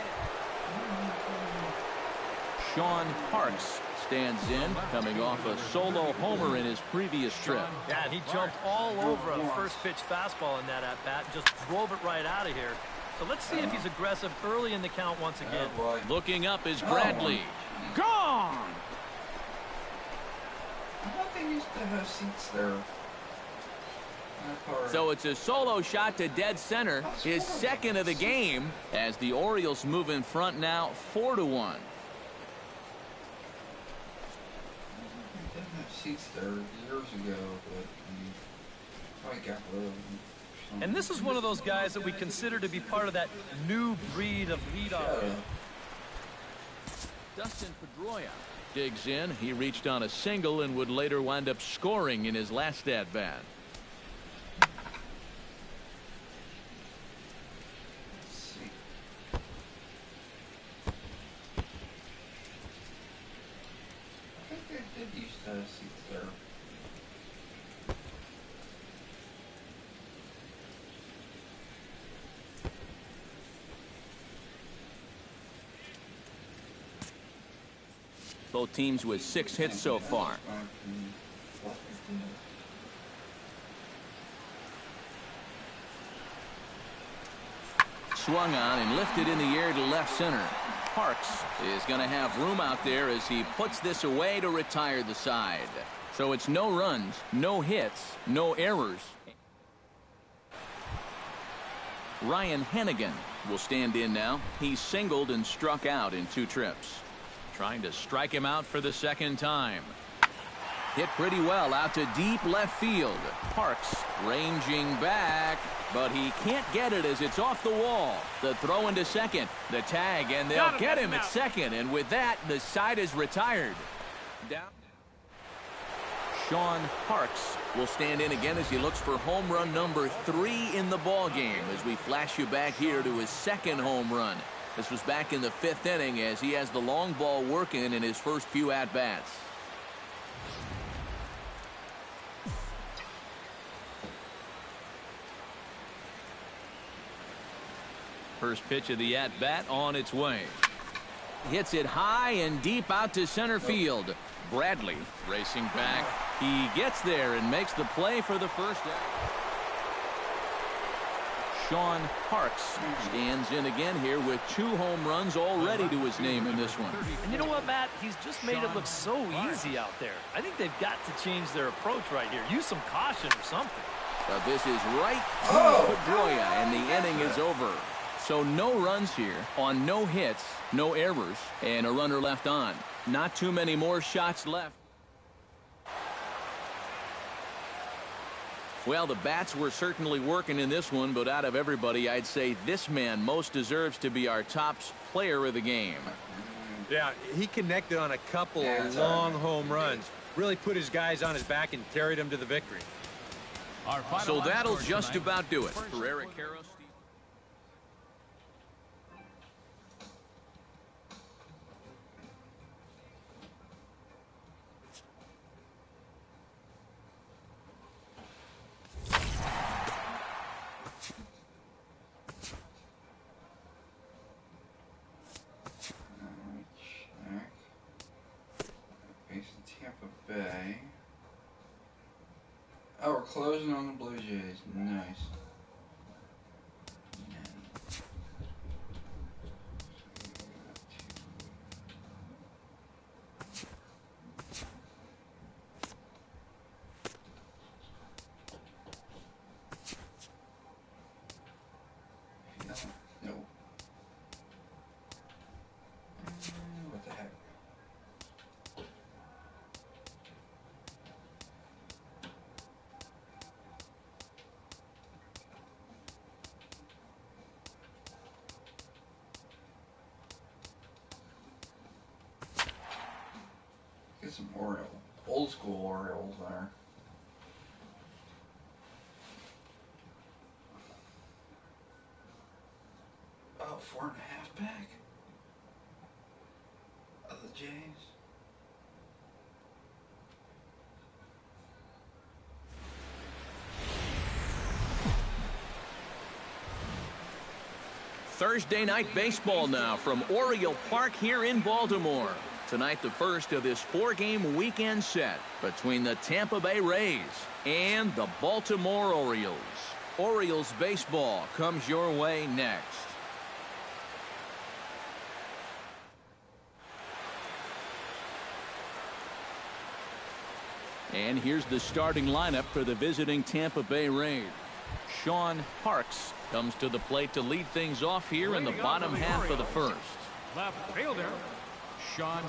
Sean Parks stands in, coming off a solo homer in his previous trip. Yeah, and he jumped all over a first pitch fastball in that at-bat and just drove it right out of here. So let's see if he's aggressive early in the count once again. Looking up is Bradley. Gone! I thought they used to have seats there. So it's a solo shot to dead center, his second of the game, as the Orioles move in front now 4-1. They didn't have seats there years ago, but I got rid of them. And this is one of those guys that we consider to be part of that new breed of leadoff. Dustin Pedroia digs in. He reached on a single and would later wind up scoring in his last at-bat. Both teams with 6 hits so far. Swung on and lifted in the air to left center. Parks is going to have room out there as he puts this away to retire the side. So it's no runs, no hits, no errors. Ryan Hennigan will stand in now. He's singled and struck out in 2 trips. Trying to strike him out for the second time. Hit pretty well out to deep left field. Parks ranging back, but he can't get it as it's off the wall. The throw into second, the tag, and they'll get him at second. And with that, the side is retired. Down. Sean Parks will stand in again as he looks for home run number 3 in the ball game as we flash you back here to his second home run. This was back in the 5th inning as he has the long ball working in his first few at-bats. First pitch of the at-bat on its way. Hits it high and deep out to center field. Bradley racing back. He gets there and makes the play for the first out. Sean Parks stands in again here with 2 home runs already to his name in this one. And you know what, Matt? He's just made it look so easy out there. I think they've got to change their approach right here. Use some caution or something. So this is right to Pedroia, and the inning is over. So no runs here on no hits, no errors, and a runner left on. Not too many more shots left. Well, the bats were certainly working in this one, but out of everybody, I'd say this man most deserves to be our top player of the game. Yeah, he connected on a couple of long home runs. Really put his guys on his back and carried them to the victory. So that'll just about do it for Eric Karros. Tampa Bay. Oh, we're closing on the Blue Jays. Nice. No. What the heck? Get some old school Orioles there. Oh, 4.5 back of the Jays. Thursday night baseball now from Oriole Park here in Baltimore. Tonight, the first of this 4-game weekend set between the Tampa Bay Rays and the Baltimore Orioles. Orioles baseball comes your way next. And here's the starting lineup for the visiting Tampa Bay Rays. Sean Parks comes to the plate to lead things off here in the bottom half of the first. Left fielder, Sean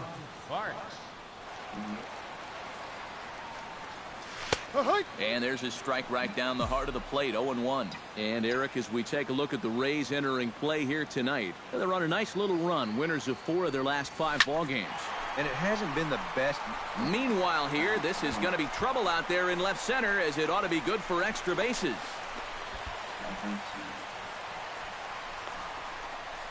Parks. And there's his strike right down the heart of the plate, 0-1. And Eric, as we take a look at the Rays entering play here tonight, they're on a nice little run, winners of 4 of their last 5 ball games. And it hasn't been the best. Meanwhile here, this is going to be trouble out there in left center, as it ought to be good for extra bases.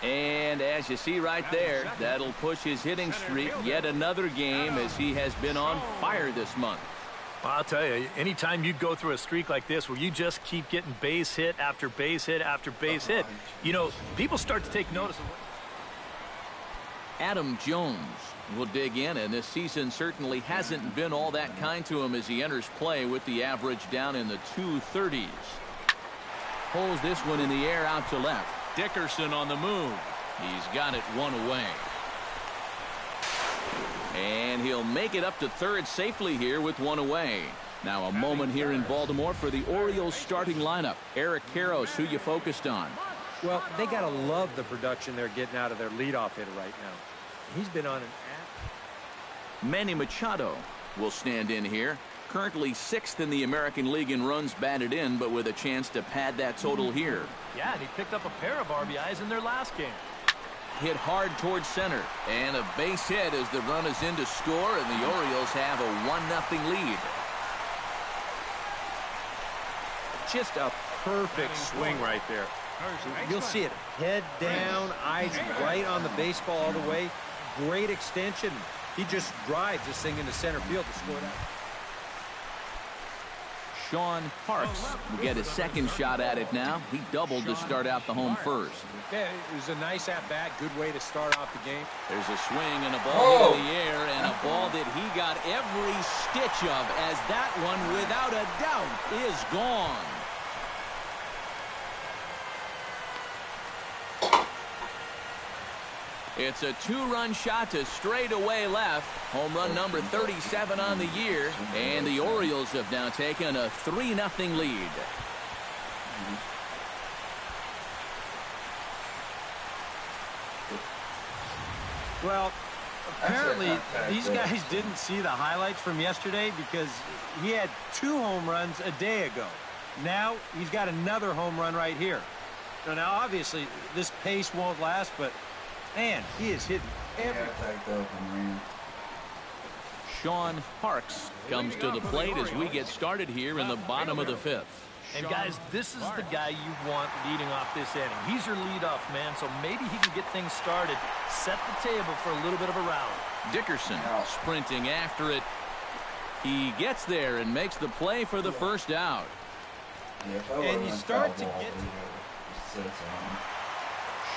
And as you see right there, that'll push his hitting streak yet another game, as he has been on fire this month. Well, I'll tell you, anytime you go through a streak like this where you just keep getting base hit after base hit after base hit, you know, people start to take notice of what... Adam Jones will dig in, and this season certainly hasn't been all that kind to him as he enters play with the average down in the 230s. Pulls this one in the air out to left. Dickerson on the move. He's got it 1 away. And he'll make it up to third safely here with 1 away. Now a moment here in Baltimore for the Orioles starting lineup. Eric Karros, who you focused on. Well, they got to love the production they're getting out of their leadoff hitter right now. He's been on an... Manny Machado will stand in here. Currently 6th in the American League in runs batted in, but with a chance to pad that total here. Yeah, and he picked up a pair of RBIs in their last game. Hit hard towards center, and a base hit as the run is in to score, and the Orioles have a 1-0 lead. Just a perfect swing right there. You'll see it head down, eyes right on the baseball all the way. Great extension. He just drives this thing into center field to score that. Sean Parks will get a second shot at it now. He doubled to start out the home first. Yeah, it was a nice at-bat. Good way to start off the game. There's a swing and a ball in the air, and a ball that he got every stitch of, as that one, without a doubt, is gone. It's a 2-run shot to straightaway left. Home run number 37 on the year. And the Orioles have now taken a 3-0 lead. Well, apparently these guys didn't see the highlights from yesterday because he had 2 home runs a day ago. Now he's got another home run right here. Now obviously this pace won't last, but man, he is hitting everything. Sean Parks comes to the plate as we get started here in the bottom of the 5th. And guys, this is the guy you want leading off this inning. He's your leadoff man, so maybe he can get things started, set the table for a little bit of a rally. Dickerson sprinting after it. He gets there and makes the play for the first out. And you start to get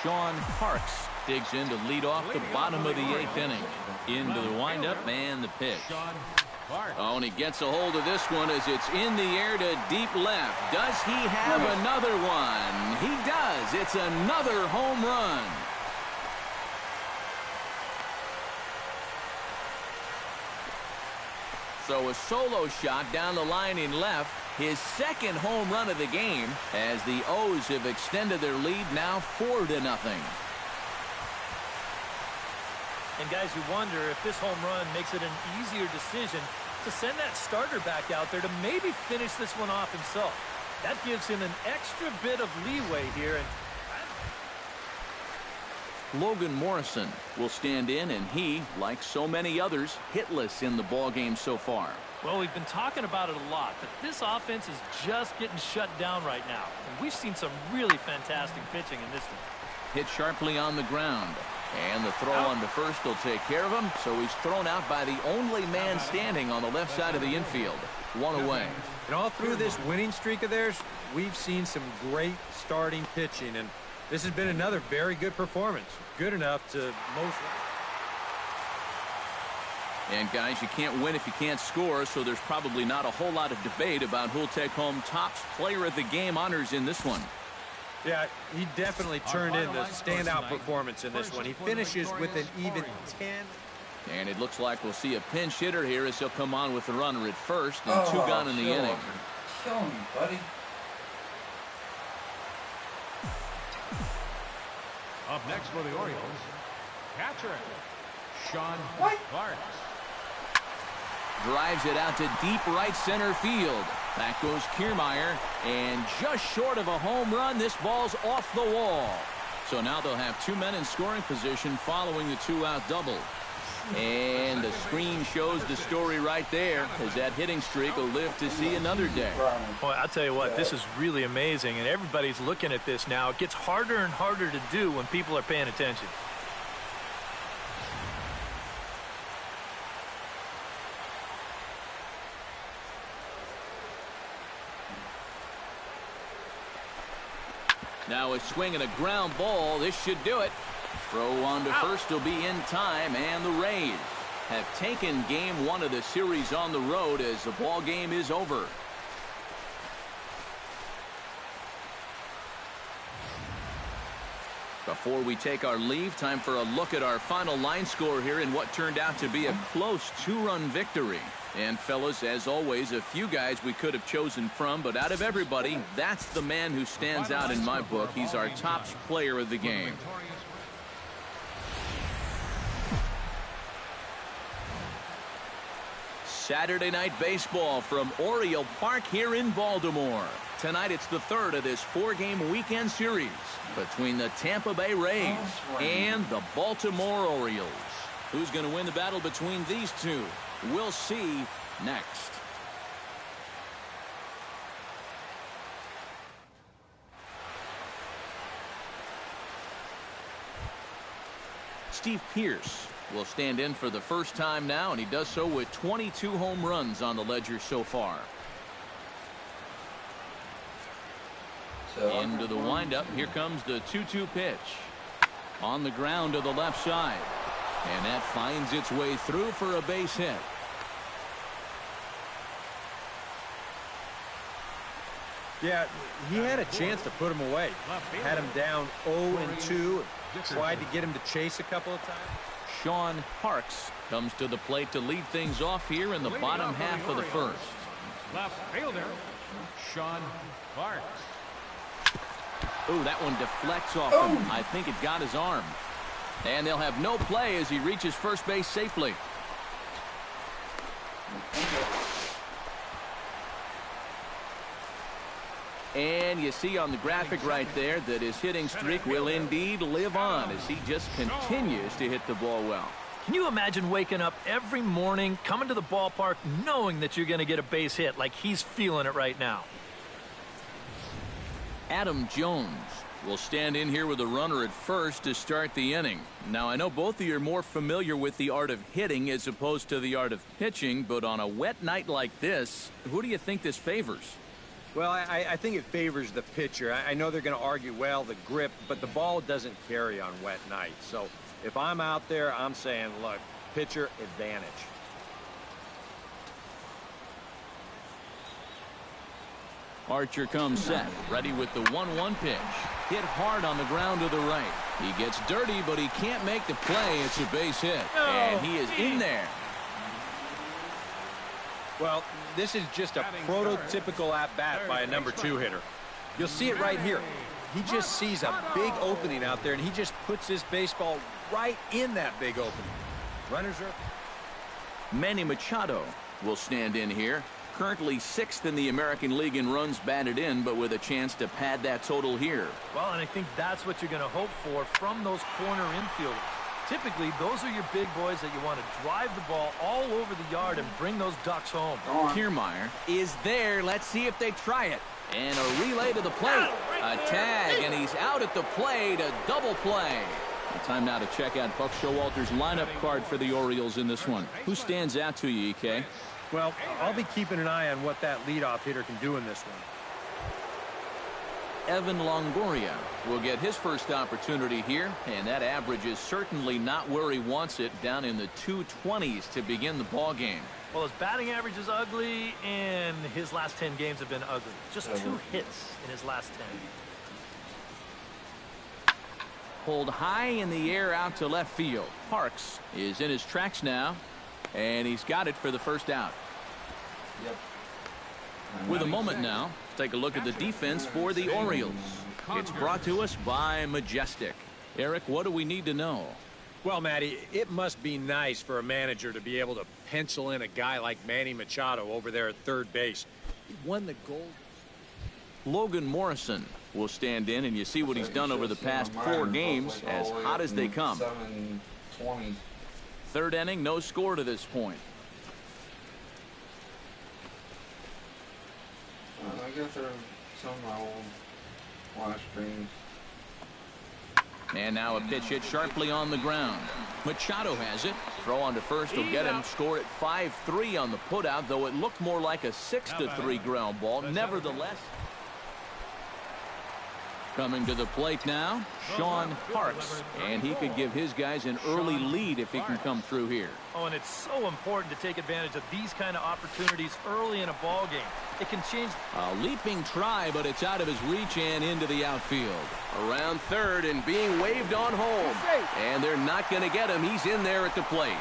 Sean Parks digs in to lead off the bottom of the 8th inning. Into the windup and the pitch. Oh, and he gets a hold of this one as it's in the air to deep left. Does he have another one? He does. It's another home run. So a solo shot down the line in left. His second home run of the game as the O's have extended their lead now 4-0. And guys, you wonder if this home run makes it an easier decision to send that starter back out there to maybe finish this one off himself. That gives him an extra bit of leeway here. And Logan Morrison will stand in, and he, like so many others, hitless in the ballgame so far. Well, we've been talking about it a lot, but this offense is just getting shut down right now. And we've seen some really fantastic pitching in this one. Hit sharply on the ground. And the throw on to first will take care of him, so he's thrown out by the only man standing on the left side of the infield. 1 away. And all through this winning streak of theirs, we've seen some great starting pitching, and this has been another very good performance. Good enough to most. And guys, you can't win if you can't score, so there's probably not a whole lot of debate about who'll take home Topps Player of the Game honors in this one. Yeah, he definitely turned in the standout performance in this one. He finishes with an even 10. And it looks like we'll see a pinch hitter here as he'll come on with the runner at first and 2 gone in the inning. Kill me, buddy. Up next for the Orioles, catcher Sean Parks. Drives it out to deep right center field. Back goes Kiermaier, and just short of a home run, this ball's off the wall. So now they'll have 2 men in scoring position following the 2-out double. And the screen shows the story right there, as that hitting streak will live to see another day. Boy, I'll tell you what, this is really amazing, and everybody's looking at this now. It gets harder and harder to do when people are paying attention. Now a swing and a ground ball. This should do it. Throw on to first will be in time, and the Rays have taken game 1 of the series on the road as the ball game is over. Before we take our leave, time for a look at our final line score here in what turned out to be a close 2-run victory. And fellas, as always, a few guys we could have chosen from, but out of everybody, that's the man who stands out in my book. He's our Topps Player of the Game. Saturday night baseball from Oriole Park here in Baltimore. Tonight it's the 3rd of this 4-game weekend series between the Tampa Bay Rays and the Baltimore Orioles. Who's going to win the battle between these two? We'll see next. Steve Pearce will stand in for the first time now, and he does so with 22 home runs on the ledger so far. Into the windup. Here comes the 2-2 pitch. On the ground to the left side. And that finds its way through for a base hit. Yeah, he had a chance to put him away. Had him down 0-2. tried to get him to chase a couple of times. Sean Parks comes to the plate to lead things off here in the bottom half of the first. Left fielder, Sean Parks. Ooh, that one deflects off him. I think it got his arm. And they'll have no play as he reaches first base safely. And you see on the graphic right there that his hitting streak will indeed live on as he just continues to hit the ball well. Can you imagine waking up every morning, coming to the ballpark, knowing that you're going to get a base hit like he's feeling it right now? Adam Jones will stand in here with a runner at first to start the inning. Now, I know both of you are more familiar with the art of hitting as opposed to the art of pitching, but on a wet night like this, who do you think this favors? Well, I think it favors the pitcher. I know they're going to argue, well, the grip, but the ball doesn't carry on wet nights. So if I'm out there, I'm saying, look, pitcher advantage. Archer comes set, ready with the 1-1 pitch. Hit hard on the ground to the right. He gets dirty, but he can't make the play. It's a base hit, and he is in there. Well, this is just a prototypical at-bat by a number 2 hitter. You'll see it right here. He just sees a big opening out there, and he just puts his baseball right in that big opening. Runners are... Manny Machado will stand in here. Currently 6th in the American League in runs batted in, but with a chance to pad that total here. Well, and I think that's what you're going to hope for from those corner infielders. Typically, those are your big boys that you want to drive the ball all over the yard and bring those ducks home. Kiermaier is there. Let's see if they try it. And a relay to the plate. A tag, and he's out at the plate. A double play. Time now to check out Buck Showalter's lineup card for the Orioles in this one. Who stands out to you, EK? Well, I'll be keeping an eye on what that leadoff hitter can do in this one. Evan Longoria will get his first opportunity here, and that average is certainly not where he wants it, down in the 220s to begin the ball game. Well, his batting average is ugly, and his last 10 games have been ugly. Just 2 hits in his last 10. Pulled high in the air out to left field. Parks is in his tracks now, and he's got it for the first out. Yep. With a moment now, take a look at the defense for the Orioles. It's brought to us by Majestic. Eric, what do we need to know? Well, Matty, it must be nice for a manager to be able to pencil in a guy like Manny Machado over there at third base. He won the gold. Logan Morrison will stand in, and you see what he's done over the past 4 games, as hot as they come. 7-20. Third inning, no score to this point. I guess there's some of my old live streams. And now a pitch hit sharply on the ground. Machado has it. Throw on to first will get him. Score at 5-3 on the putout, though it looked more like a 6-3 ground ball. Nevertheless. Coming to the plate now, Sean Parks, and he could give his guys an early lead if he can come through here. Oh, and it's so important to take advantage of these kind of opportunities early in a ball game. It can change. A leaping try, but it's out of his reach and into the outfield. Around third and being waved on home. And they're not going to get him. He's in there at the plate.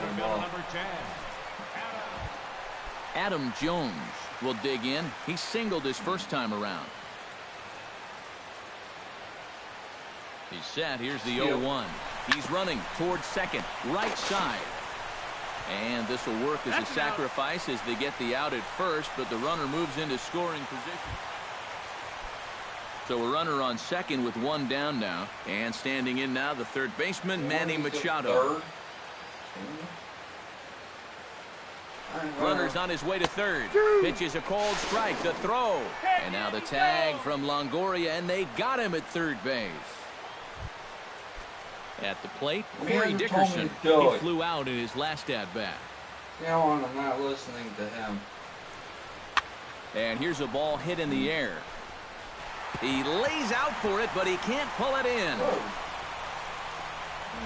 Number 10. Adam Jones will dig in. He singled his first time around. He's set. Here's the 0-1. He's running towards second, right side. And this will work as a sacrifice as they get the out at first, but the runner moves into scoring position. So a runner on second with 1 down now. And standing in now, the third baseman, Manny Machado. Runner's on his way to third. Pitches a cold strike. The throw. And now the tag from Longoria, and they got him at third base. At the plate, Corey Dickerson. He flew out in his last at-bat. Now I'm not listening to him. And here's a ball hit in the air. He lays out for it, but he can't pull it in. Oh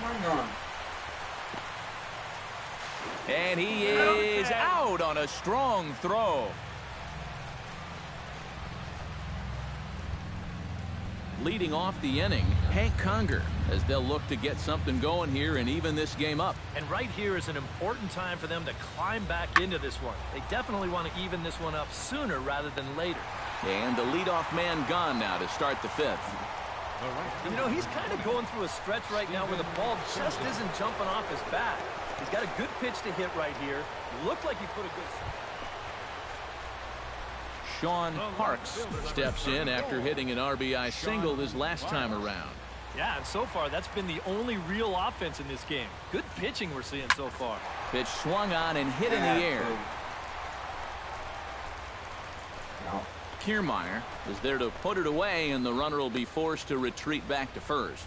my God. And he is out on a strong throw. leading off the inning, Hank Conger, as they'll look to get something going here and even this game up. And right here is an important time for them to climb back into this one. They definitely want to even this one up sooner rather than later. And the leadoff man gone now to start the fifth. You know, he's kind of going through a stretch right now where the ball just isn't jumping off his bat. He's got a good pitch to hit right here. Looked like he put a good... Sean Parks steps in after hitting an RBI single his last time around. Yeah, and so far that's been the only real offense in this game. Good pitching we're seeing so far. Pitch swung on and hit in the air. Kiermaier is there to put it away, and the runner will be forced to retreat back to first.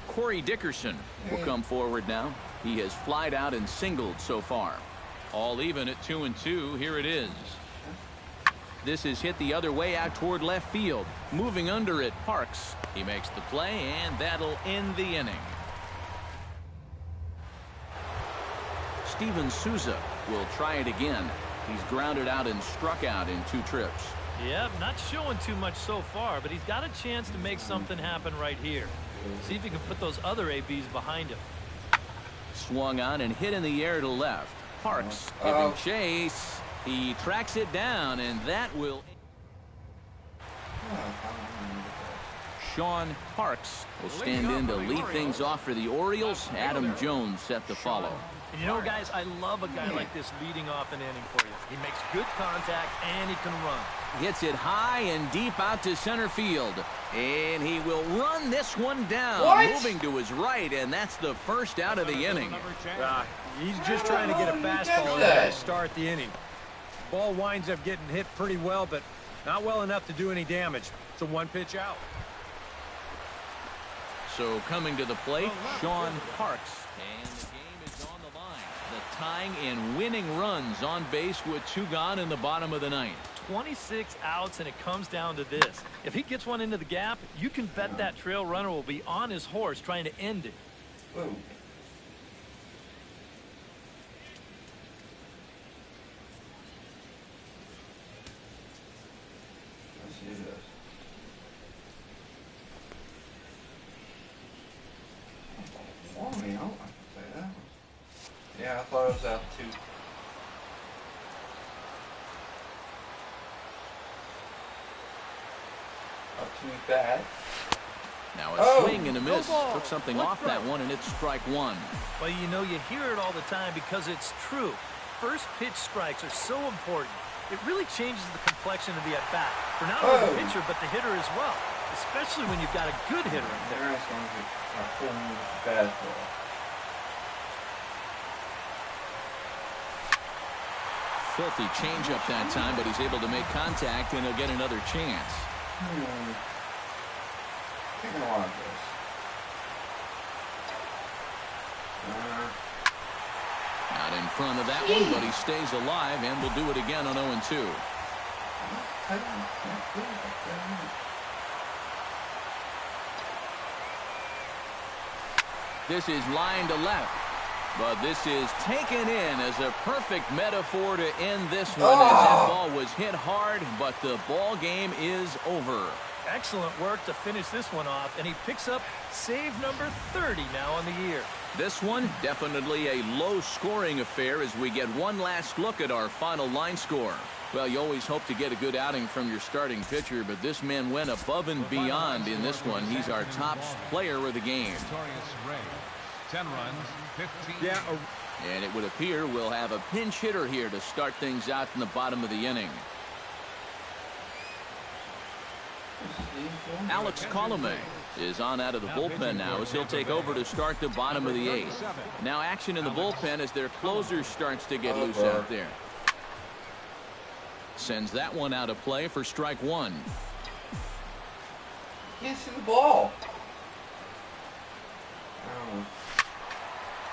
Corey Dickerson will come forward now. He has flied out and singled so far. All even at 2-2. Here it is. This is hit the other way out toward left field. Moving under it, Parks. He makes the play, and that'll end the inning. Steven Souza will try it again. He's grounded out and struck out in 2 trips. Yep, not showing too much so far, but he's got a chance to make something happen right here. See if he can put those other ABs behind him. Swung on and hit in the air to left. Parks giving chase. He tracks it down, and that will... Sean Parks will stand in to lead things off for the Orioles. Adam Jones set to follow. And you know, guys, I love a guy like this leading off an inning for you. He makes good contact, and he can run. Hits it high and deep out to center field. And he will run this one down. Moving to his right, and that's the first out of the inning. He's just trying to get a fastball in to start the inning. Ball winds up getting hit pretty well, but not well enough to do any damage. It's a 1-pitch out. So coming to the plate, Sean Parks. And the game is on the line. The tying and winning runs on base with 2 gone in the bottom of the 9th. 26 outs, and it comes down to this. If he gets one into the gap, you can bet that trail runner will be on his horse trying to end it. Whoa. Let's see this. Warming up, I can say that. Yeah, I thought it was out 2. Too bad. Now a swing and a miss. Took something off that one, and it's strike 1. Well, you know, you hear it all the time because it's true. First pitch strikes are so important. It really changes the complexion of the at-bat for not only the pitcher but the hitter as well, especially when you've got a good hitter in there. Nice one. I pulled the fastball. Filthy changeup that time, but he's able to make contact, and he'll get another chance. Taking a lot of this. Not in front of that one, but he stays alive and will do it again on 0-2. This is line to left, but this is taken in as a perfect metaphor to end this one, as that ball was hit hard, but the ball game is over. Excellent work to finish this one off, and he picks up save number 30 now on the year. This one definitely a low-scoring affair as we get one last look at our final line score. Well, you always hope to get a good outing from your starting pitcher, but this man went above and beyond in this one. He's our top player of the game. 10 runs, 15. Yeah. And it would appear we'll have a pinch hitter here to start things out in the bottom of the inning. Alex Colomé is on out of the bullpen now as he'll take over to start the bottom of the 8th. Now action in the bullpen as their closer starts to get loose out there. Sends that one out of play for strike 1. Can't see the ball.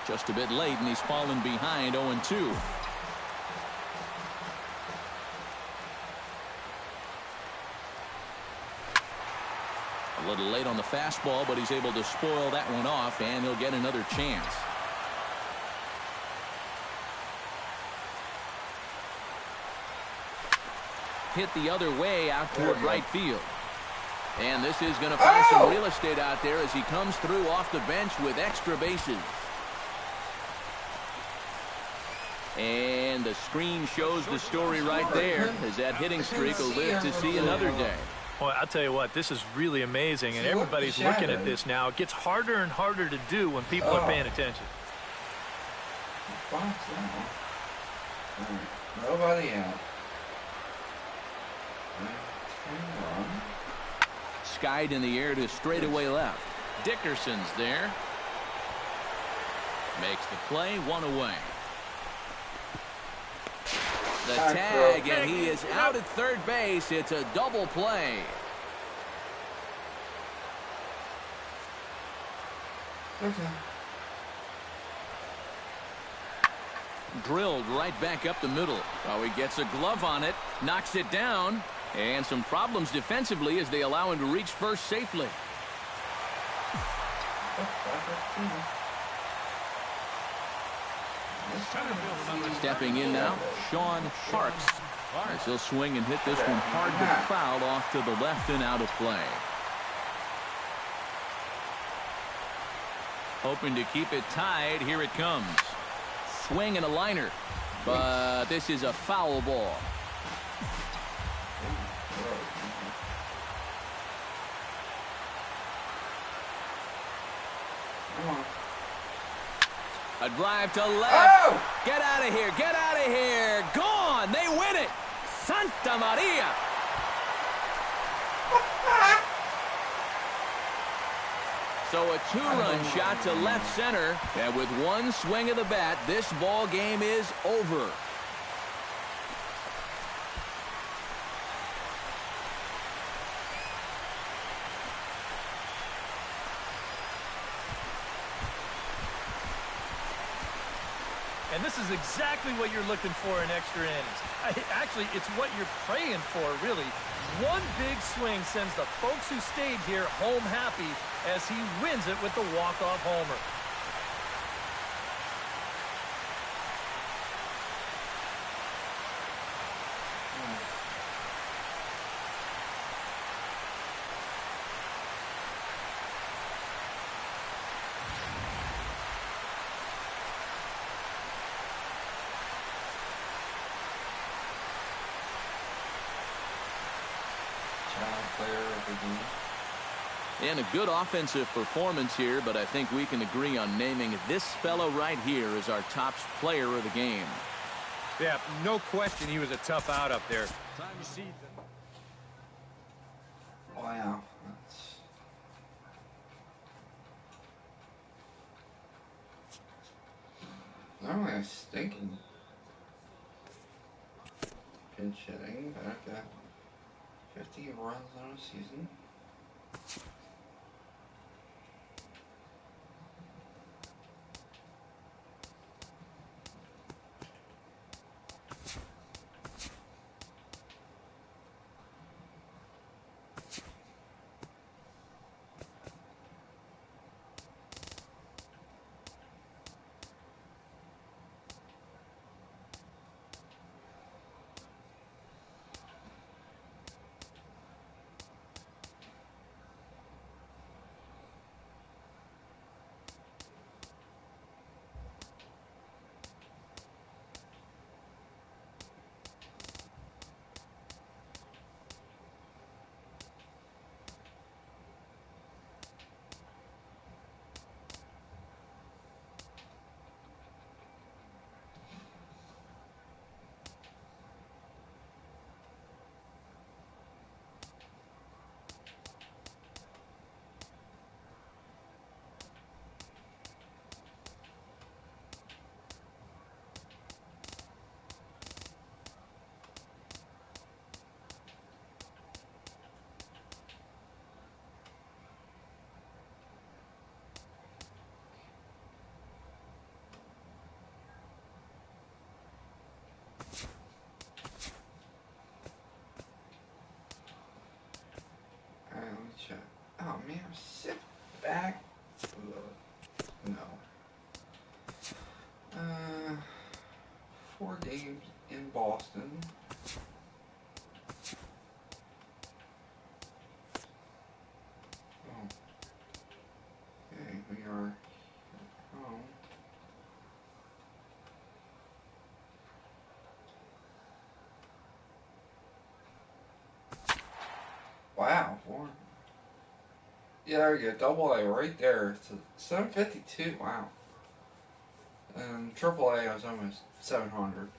Just a bit late, and he's fallen behind 0-2. A little late on the fastball, but he's able to spoil that one off, and he'll get another chance. hit the other way out toward right field. And this is going to find some real estate out there as he comes through off the bench with extra bases. And the screen shows the story right there as that hitting streak will live to see another day. Well, I'll tell you what, this is really amazing, and everybody's looking at this now. It gets harder and harder to do when people are paying attention. Nobody out. Skied in the air to straightaway left. Dickerson's there. Makes the play, 1 away. The tag, and he is out at third base. It's a double play. Okay. Drilled right back up the middle. Oh, he gets a glove on it, knocks it down, and some problems defensively as they allow him to reach first safely. Stepping in now, Sean Parks. As he'll swing and hit this one hard but foul off to the left and out of play. Hoping to keep it tied. Here it comes. Swing and a liner. But this is a foul ball. Come on. A drive to left. Get out of here. Get out of here. Gone. They win it. Santa Maria. So a two-run shot to left center. And with one swing of the bat, this ball game is over. And this is exactly what you're looking for in extra innings. Actually, it's what you're praying for, really. One big swing sends the folks who stayed here home happy as he wins it with the walk-off homer. And a good offensive performance here, but I think we can agree on naming this fellow right here as our top player of the game. Yeah, no question he was a tough out up there. Time to see them. Wow. Oh, a stinking pinch hitting back at 50 runs on a season. Oh man, sit back. No. 4 games in Boston. Wow. Yeah, there you go. Double A right there. It's 752. Wow. And Triple A was almost 700.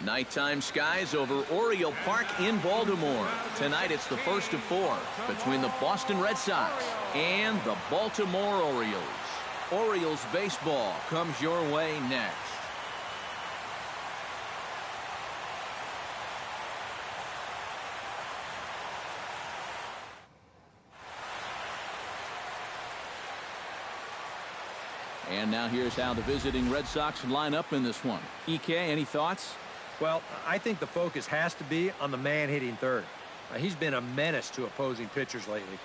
Nighttime skies over Oriole Park in Baltimore. Tonight it's the first of 4 between the Boston Red Sox and the Baltimore Orioles. Orioles baseball comes your way next. And now here's how the visiting Red Sox line up in this one. EK, any thoughts? Well, I think the focus has to be on the man hitting third. He's been a menace to opposing pitchers lately.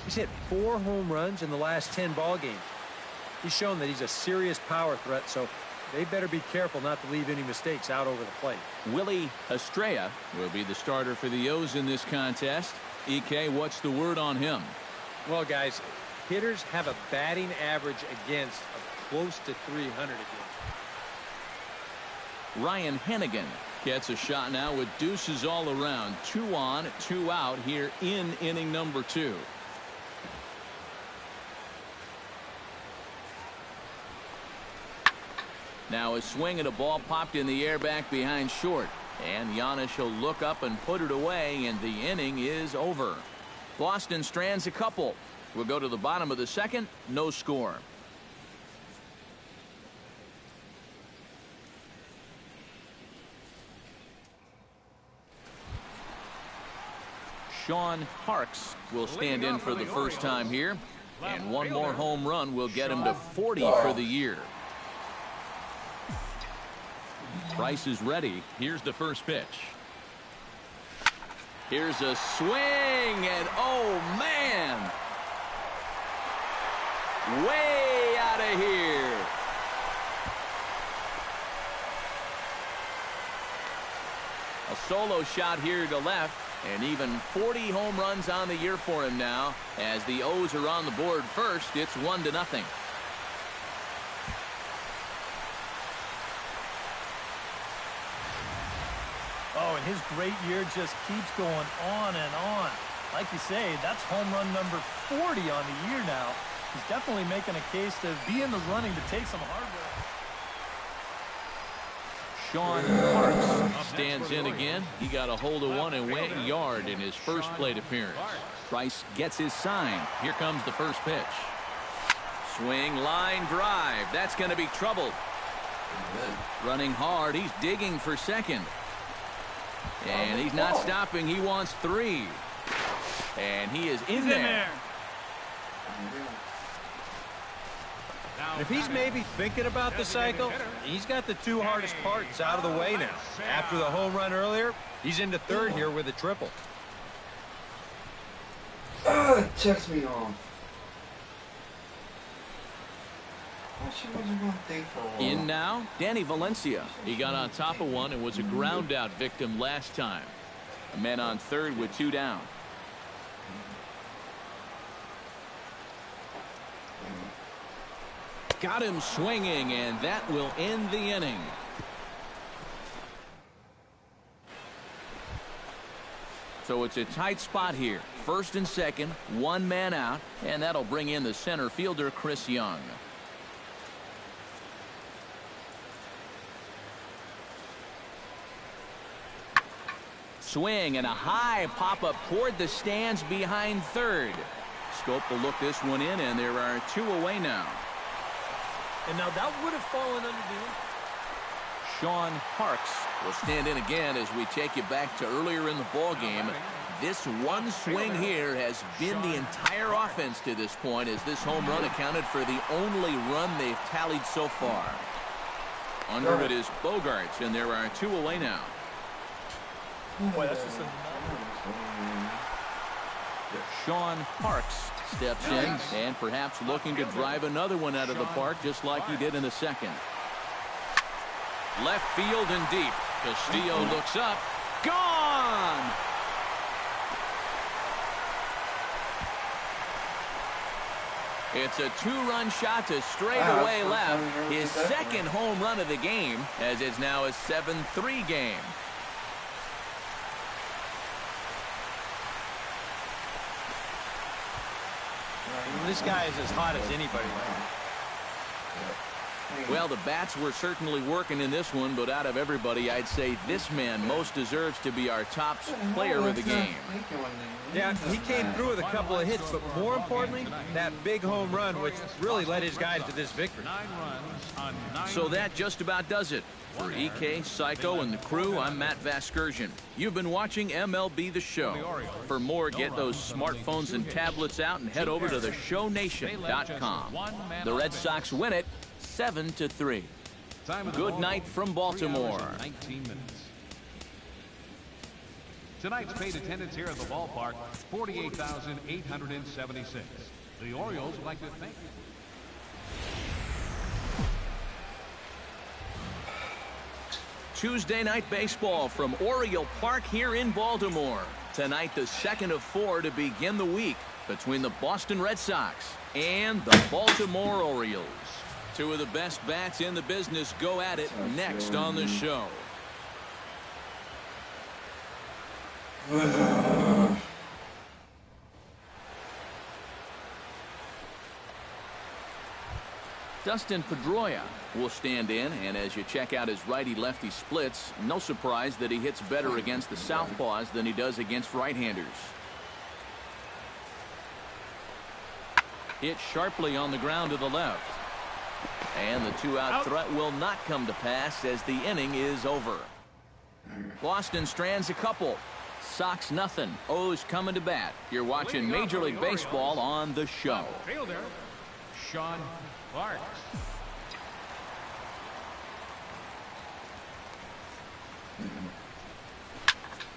He's hit 4 home runs in the last 10 ball games. He's shown that he's a serious power threat, so they better be careful not to leave any mistakes out over the plate. Willie Estrella will be the starter for the O's in this contest. EK, what's the word on him? Well, guys, hitters have a batting average against of close to 300 against. Ryan Hennigan gets a shot now with deuces all around. 2 on, 2 out here in inning number 2. Now a swing and a ball popped in the air back behind short. And Giannis will look up and put it away, and the inning is over. Boston strands a couple. We'll go to the bottom of the second. No score. Sean Parks will stand in for the first time here. And one more home run will get him to 40 for the year. Price is ready. Here's the first pitch. Here's a swing, and oh man, way out of here. A solo shot here to left, and even 40 home runs on the year for him now. As the O's are on the board first, it's 1-0. Oh, and his great year just keeps going on and on. Like you say, that's home run number 40 on the year now. He's definitely making a case to be in the running to take some hardware. Sean Parks stands in again. He got a hold of one and went yard in his first plate appearance. Price gets his sign. Here comes the first pitch. Swing, line drive. That's going to be trouble. Running hard. He's digging for second. And he's not stopping. He wants 3. And he is in there. If he's maybe thinking about the cycle, he's got the 2 hardest parts out of the way now. After the home run earlier, he's into third here with a triple. It checks me off. In now, Danny Valencia. He got on top of one and was a ground out victim last time. A man on third with 2 down. Got him swinging, and that will end the inning. So it's a tight spot here. First and second, 1 man out, and that'll bring in the center fielder, Chris Young. Swing and a high pop-up toward the stands behind third. Scope will look this one in, and there are 2 away now. And now that would have fallen under the... Sean Parks will stand in again as we take you back to earlier in the ball game. This one swing here has been the entire offense to this point, as this home run accounted for the only run they've tallied so far. Under it is Bogarts, and there are 2 away now. Boy, that's just Sean Parks steps in and perhaps looking to drive another one out of the park, just like he did in the second. Left field and deep. Castillo looks up. Gone! It's a 2-run shot to straightaway left. His second home run of the game, as it's now a 7-3 game. This guy is as hot as anybody right now. Well, the bats were certainly working in this one, but out of everybody, I'd say this man most deserves to be our top player of the game. Yeah, he came through with a couple of hits, but more importantly, that big home run, which really led his guys to this victory. So that just about does it. For EK, Psycho, and the crew, I'm Matt Vasgersian. You've been watching MLB The Show. For more, get those smartphones and tablets out and head over to theshownation.com. The Red Sox win it 7-3. Good night from Baltimore. 19 minutes. Tonight's paid attendance here at the ballpark, 48,876. The Orioles would like to thank you. Tuesday night baseball from Oriole Park here in Baltimore. Tonight, the second of 4 to begin the week between the Boston Red Sox and the Baltimore Orioles. Two of the best bats in the business go at it next on the show. Dustin Pedroia will stand in, and as you check out his righty-lefty splits, no surprise that he hits better against the southpaws than he does against right-handers. Hit sharply on the ground to the left. And the 2-out threat will not come to pass as the inning is over. Boston strands a couple. Sox nothing. O's coming to bat. You're watching Major League Baseball on the show. Fielder, Sean Clark.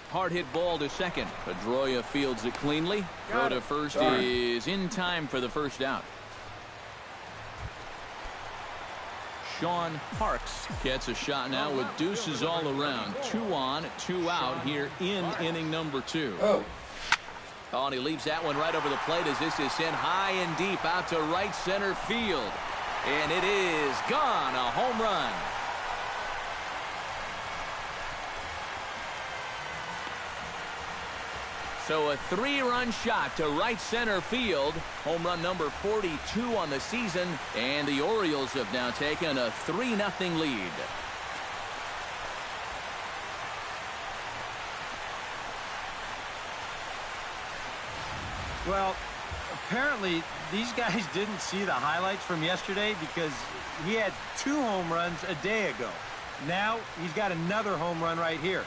Hard hit ball to second. Pedroia fields it cleanly. Throw to first is in time for the first out. Sean Parks gets a shot now with deuces all around. 2 on, 2 out here in inning number 2. Oh, and he leaves that one right over the plate as this is sent high and deep out to right center field. And it is gone. A home run. So a 3-run shot to right center field. Home run number 42 on the season. And the Orioles have now taken a 3-0 lead. Well, apparently these guys didn't see the highlights from yesterday because he had 2 home runs a day ago. Now he's got another home run right here.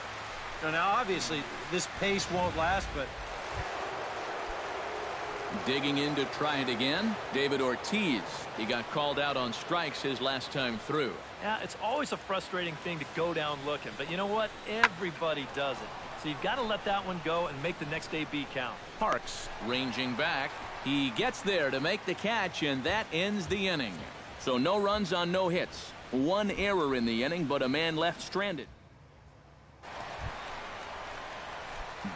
Now, obviously, this pace won't last, but... Digging in to try it again, David Ortiz. He got called out on strikes his last time through. Yeah, it's always a frustrating thing to go down looking, but you know what? Everybody does it. So you've got to let that one go and make the next AB count. Parks ranging back. He gets there to make the catch, and that ends the inning. So no runs on no hits. 1 error in the inning, but a man left stranded.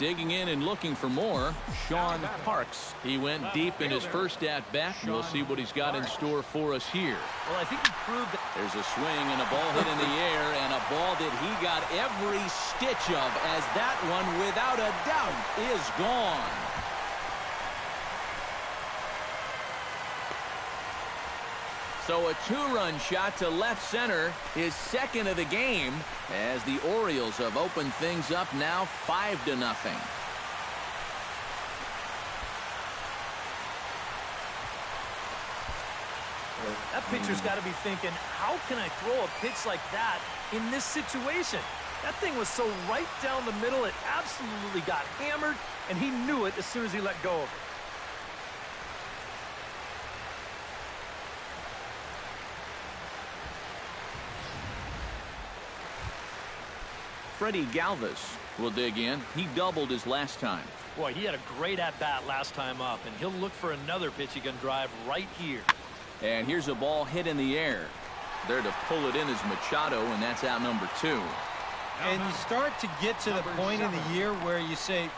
Digging in and looking for more, Sean Parks. He went deep in his first at-bat. We'll see what he's got in store for us here. Well, I think he proved that. There's a swing and a ball hit in the air, and a ball that he got every stitch of, as that one, without a doubt, is gone. So a 2-run shot to left center, his second of the game, as the Orioles have opened things up now 5-0. That pitcher's got to be thinking, how can I throw a pitch like that in this situation? That thing was so right down the middle, it absolutely got hammered, and he knew it as soon as he let go of it. Freddie Galvis will dig in. He doubled his last time. Boy, he had a great at-bat last time up, and he'll look for another pitch he can drive right here. And here's a ball hit in the air. There to pull it in is Machado, and that's out number 2. And you start to get to the point in the year where you say,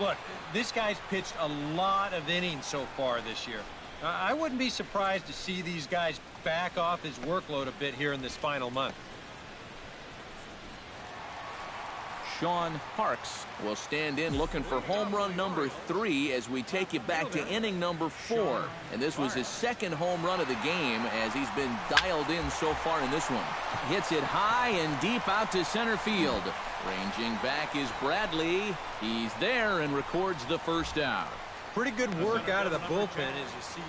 look, this guy's pitched a lot of innings so far this year. I wouldn't be surprised to see these guys back off his workload a bit here in this final month. Sean Parks will stand in looking for home run number 3 as we take you back to inning number 4. And this was his second home run of the game as he's been dialed in so far in this one. Hits it high and deep out to center field. Ranging back is Bradley. He's there and records the first out. Pretty good work out of the bullpen as you see.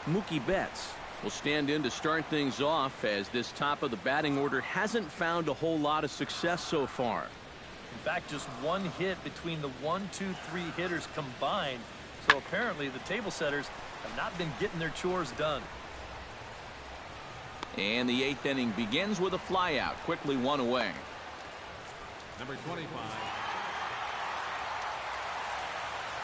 Mookie Betts will stand in to start things off as this top of the batting order hasn't found a whole lot of success so far. In fact, just one hit between the 1, 2, 3 hitters combined. So apparently the table setters have not been getting their chores done. And the 8th inning begins with a flyout. Quickly one away. Number 25.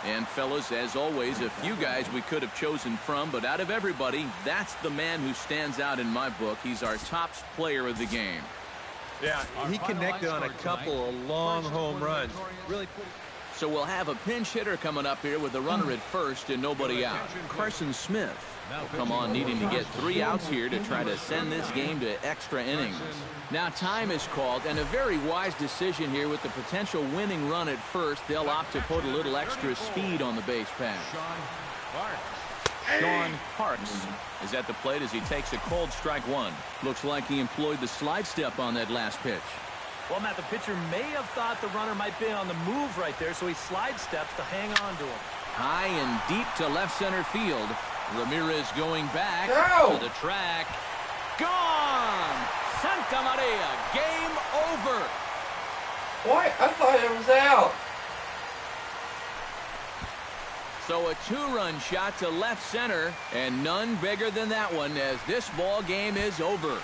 And fellas, as always, a few guys we could have chosen from, but out of everybody, that's the man who stands out in my book. He's our top player of the game. Yeah, he connected on a couple of long home runs. Really. So we'll have a pinch hitter coming up here with a runner at first and nobody out. Carson Smith will come on needing to get 3 outs here to try to send this game to extra innings. Now time is called, and a very wise decision here with the potential winning run at first. They'll opt to put a little extra speed on the base pass. Sean Parks is at the plate as he takes a cold strike 1. Looks like he employed the slide step on that last pitch. Well, Matt, the pitcher may have thought the runner might be on the move right there, so he slide steps to hang on to him. High and deep to left center field. Ramirez going back to the track. Gone! Santa Maria, game over. What? I thought it was out. So a 2-run shot to left center, and none bigger than that one as this ball game is over.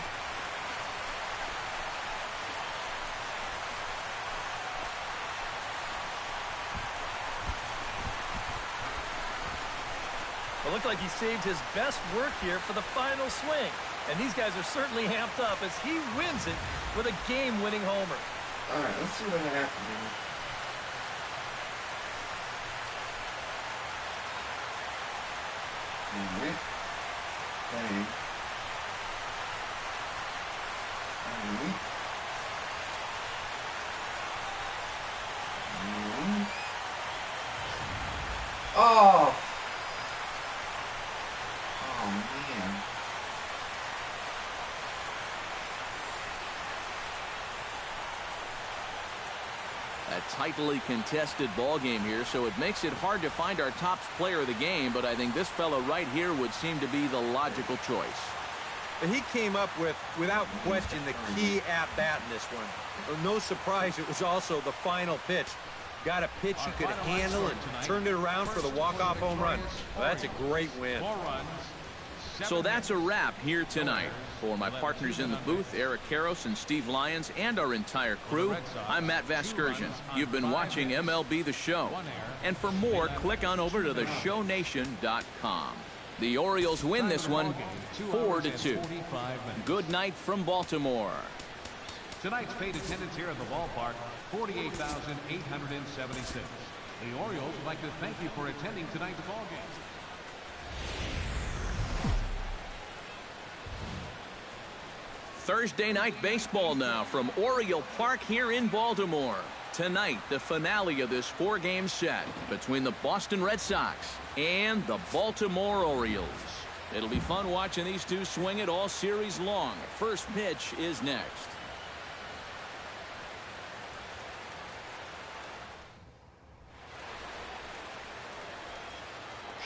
It looked like he saved his best work here for the final swing. And these guys are certainly amped up as he wins it with a game-winning homer. All right, let's see what happens here. Oh! Oh, man. A tightly contested ball game here, so it makes it hard to find our top player of the game, but I think this fella right here would seem to be the logical choice. He came up with, without question, the key at-bat in this one. No surprise, it was also the final pitch. Got a pitch you could handle and turned it around for the walk-off home run. Well, that's a great win. So that's a wrap here tonight. For my partners in the booth, Eric Karros and Steve Lyons, and our entire crew, I'm Matt Vasgersian. You've been watching MLB The Show. And for more, click on over to theshownation.com. The Orioles win this one 4-2. Good night from Baltimore. Tonight's paid attendance here at the ballpark, 48,876. The Orioles would like to thank you for attending tonight's ball game. Thursday night baseball now from Oriole Park here in Baltimore. Tonight, the finale of this 4-game set between the Boston Red Sox and the Baltimore Orioles. It'll be fun watching these two swing it all series long. First pitch is next.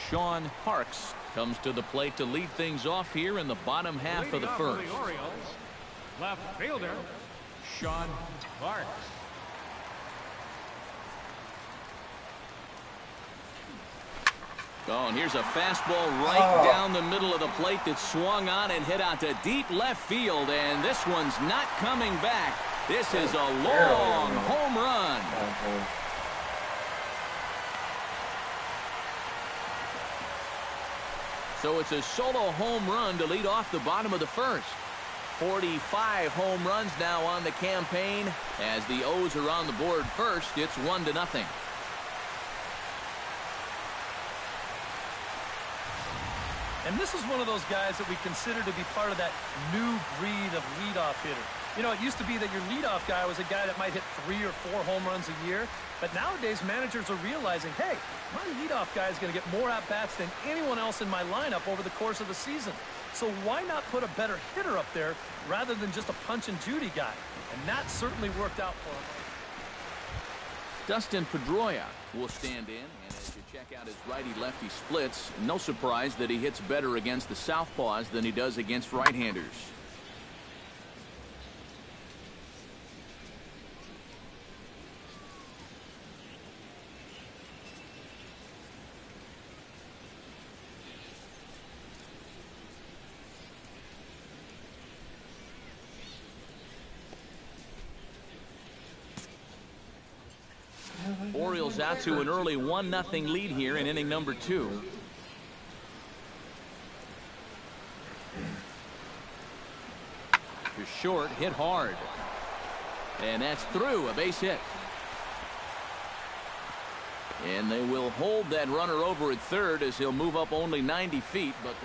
Sean Parks comes to the plate to lead things off here in the bottom half of the first. The Orioles, left fielder Sean Parks. Oh, and here's a fastball right down the middle of the plate that swung on and hit out to deep left field, and this one's not coming back. This is a long home run. So it's a solo home run to lead off the bottom of the first. 45 home runs now on the campaign. As the O's are on the board first, it's And this is one of those guys that we consider to be part of that new breed of leadoff hitter. You know, it used to be that your leadoff guy was a guy that might hit 3 or 4 home runs a year. But nowadays, managers are realizing, hey, my leadoff guy is going to get more at-bats than anyone else in my lineup over the course of the season. So why not put a better hitter up there rather than just a punch-and-Judy guy? And that certainly worked out for him. Dustin Pedroia will stand in, and as you check out his righty-lefty splits, no surprise that he hits better against the southpaws than he does against right-handers. Orioles out to an early 1-0 lead here in inning number 2. To short, hit hard. And that's through, a base hit. And they will hold that runner over at third as he'll move up only 90 feet. But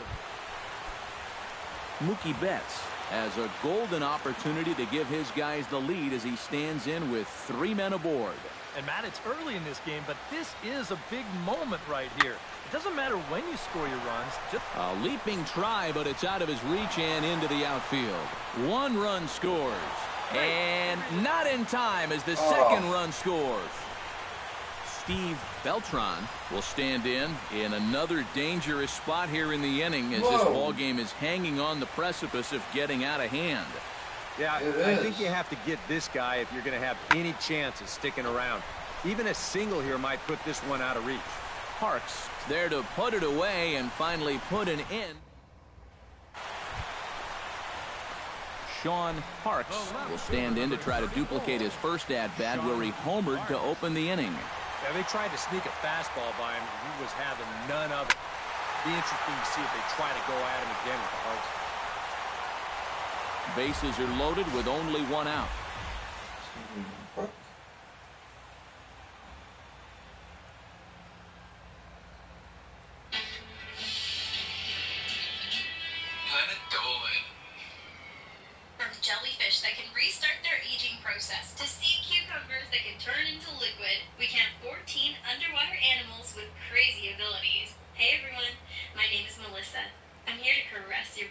Mookie Betts has a golden opportunity to give his guys the lead as he stands in with 3 men aboard. And, Matt, it's early in this game, but this is a big moment right here. It doesn't matter when you score your runs. A leaping try, but it's out of his reach and into the outfield. 1 run scores. And not in time as the second run scores. Steve Beltran will stand in another dangerous spot here in the inning as this ball game is hanging on the precipice of getting out of hand. Yeah, I think you have to get this guy if you're going to have any chance of sticking around. Even a single here might put this one out of reach. Parks there to put it away and finally put an end. Sean Parks will stand in to try to duplicate his first at-bat where he homered to open the inning. Yeah, they tried to sneak a fastball by him, and he was having none of it. Be interesting to see if they try to go at him again with the Parks. Bases are loaded with only 1 out. From jellyfish that can restart their aging process to sea cucumbers that can turn into liquid, we can have 14 underwater animals with crazy abilities. Hey everyone, my name is Melissa. I'm here to caress your...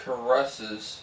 Caresses.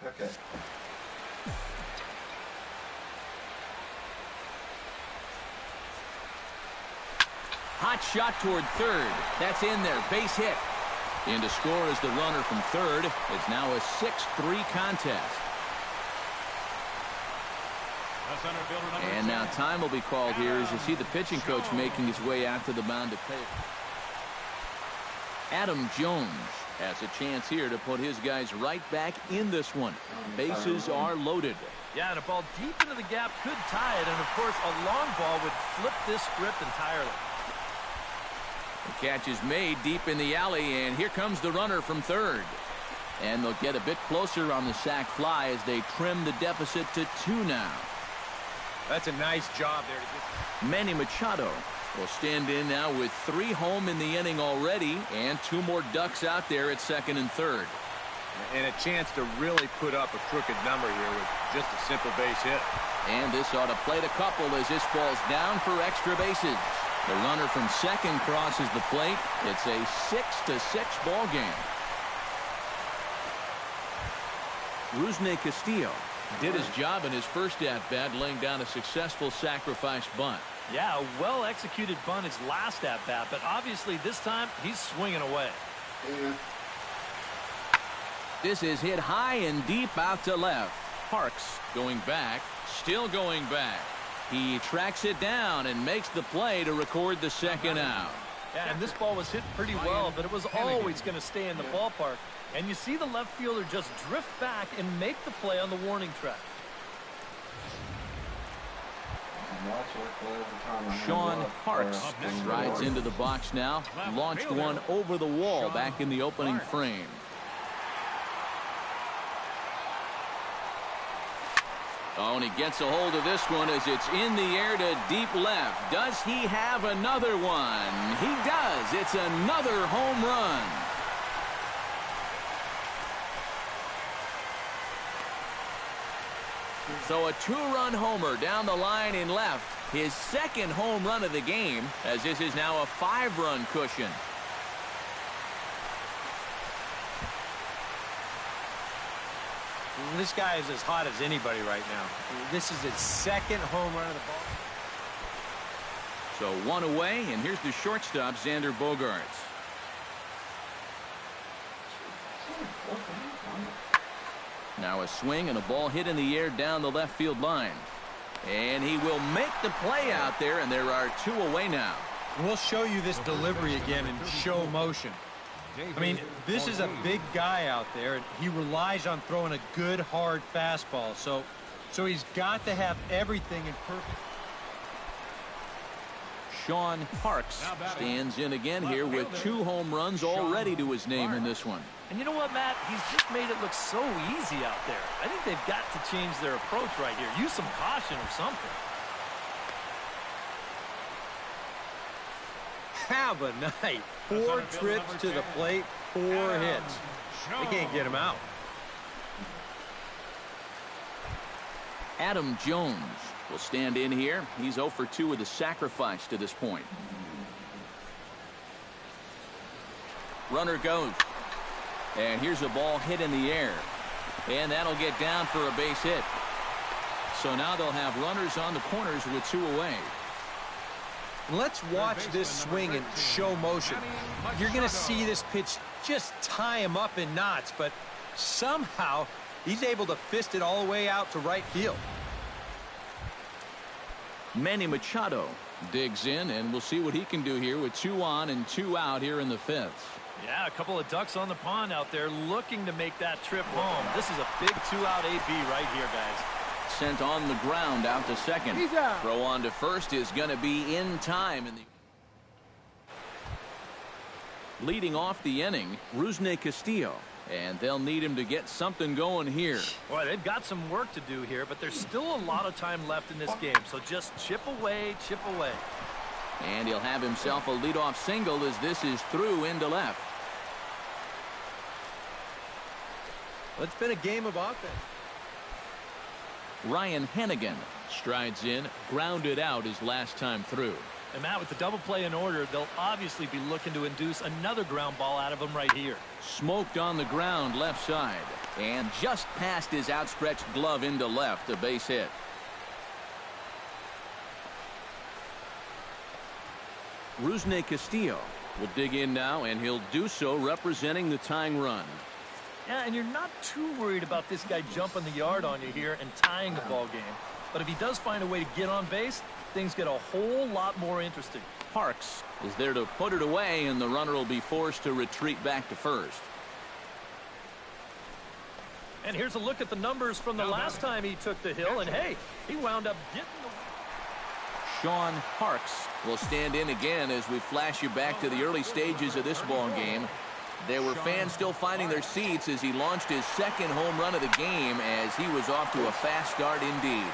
Okay. Hot shot toward third. That's in there. Base hit. In to score is the runner from third. It's now a 6-3 contest. And now time will be called here as you see the pitching coach making his way out to the mound to pay. Adam Jones has a chance here to put his guys right back in this one. Bases are loaded. Yeah, and a ball deep into the gap could tie it, and of course a long ball would flip this script entirely. The catch is made deep in the alley, and here comes the runner from third. And they'll get a bit closer on the sac fly as they trim the deficit to 2 now. That's a nice job there to get... Manny Machado will stand in now with 3 home in the inning already, and 2 more ducks out there at second and third. And a chance to really put up a crooked number here with just a simple base hit. And this ought to plate a couple as this ball's down for extra bases. The runner from second crosses the plate. It's a 6-6 ball game. Rusney Castillo Did his job in his first at-bat, laying down a successful sacrifice bunt. Yeah, a well-executed bunt his last at-bat, but obviously this time he's swinging away. Yeah. This is hit high and deep out to left. Parks going back, still going back. He tracks it down and makes the play to record the second out. Yeah, and this ball was hit pretty well, but it was always going to stay in the ballpark. And you see the left fielder just drift back and make the play on the warning track. Sean Parks rides into the box now. Launched one over the wall back in the opening frame. Oh, and he gets a hold of this one as it's in the air to deep left. Does he have another one? He does. It's another home run. So a two-run homer down the line in left. His second home run of the game, as this is now a five-run cushion. This guy is as hot as anybody right now. This is his second home run of the ball. So one away, and here's the shortstop, Xander Bogaerts. Now a swing and a ball hit in the air down the left field line. And he will make the play out there, and there are two away now. We'll show you this delivery again in show motion. I mean, this is a big guy out there, and he relies on throwing a good, hard fastball. So he's got to have everything in perfect. Sean Parks stands in again here with 2 home runs already to his name in this one. And you know what, Matt? He's just made it look so easy out there. I think they've got to change their approach right here. Use some caution or something. Have a night. 4 trips to the plate, 4 hits. They can't get him out. Adam Jones will stand in here. He's 0 for 2 with a sacrifice to this point. Runner goes. And here's a ball hit in the air. And that'll get down for a base hit. So now they'll have runners on the corners with 2 away. Let's watch this swing in show motion. You're going to see this pitch just tie him up in knots, but somehow he's able to fist it all the way out to right field. Manny Machado digs in, and we'll see what he can do here with 2 on and 2 out here in the 5th. Yeah, a couple of ducks on the pond out there looking to make that trip home. This is a big 2-out AB right here, guys. Sent on the ground out to second. Throw on to first is going to be in time. Leading off the inning, Rusney Castillo. And they'll need him to get something going here. Boy, they've got some work to do here, but there's still a lot of time left in this game. So just chip away, chip away. And he'll have himself a leadoff single as this is through into left. Well, it's been a game of offense. Ryan Hennigan strides in, grounded out his last time through. And Matt, with the double play in order, they'll obviously be looking to induce another ground ball out of him right here. Smoked on the ground left side, and just past his outstretched glove into left, a base hit. Rusney Castillo will dig in now, and he'll do so representing the tying run. Yeah, and you're not too worried about this guy jumping the yard on you here and tying the ball game. But if he does find a way to get on base, things get a whole lot more interesting. Parks is there to put it away, and the runner will be forced to retreat back to first. And here's a look at the numbers from the last time he took the hill, and hey, he wound up getting the... Sean Parks will stand in again as we flash you back to the early stages of this ball game. There were fans still finding their seats as he launched his second home run of the game, as he was off to a fast start indeed.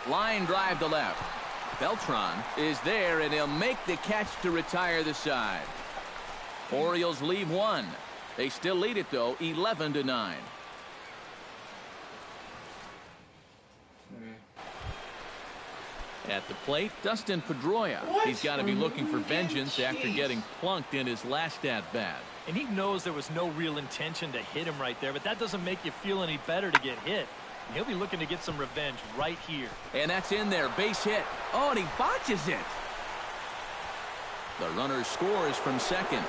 Line drive to left. Beltran is there, and he'll make the catch to retire the side. Orioles leave 1. They still lead it, though, 11-9. At the plate, Dustin Pedroia. He's got to be looking for vengeance after getting plunked in his last at-bat. And he knows there was no real intention to hit him right there, but that doesn't make you feel any better to get hit. He'll be looking to get some revenge right here. And that's in there, base hit. Oh, and he botches it. The runner scores from second.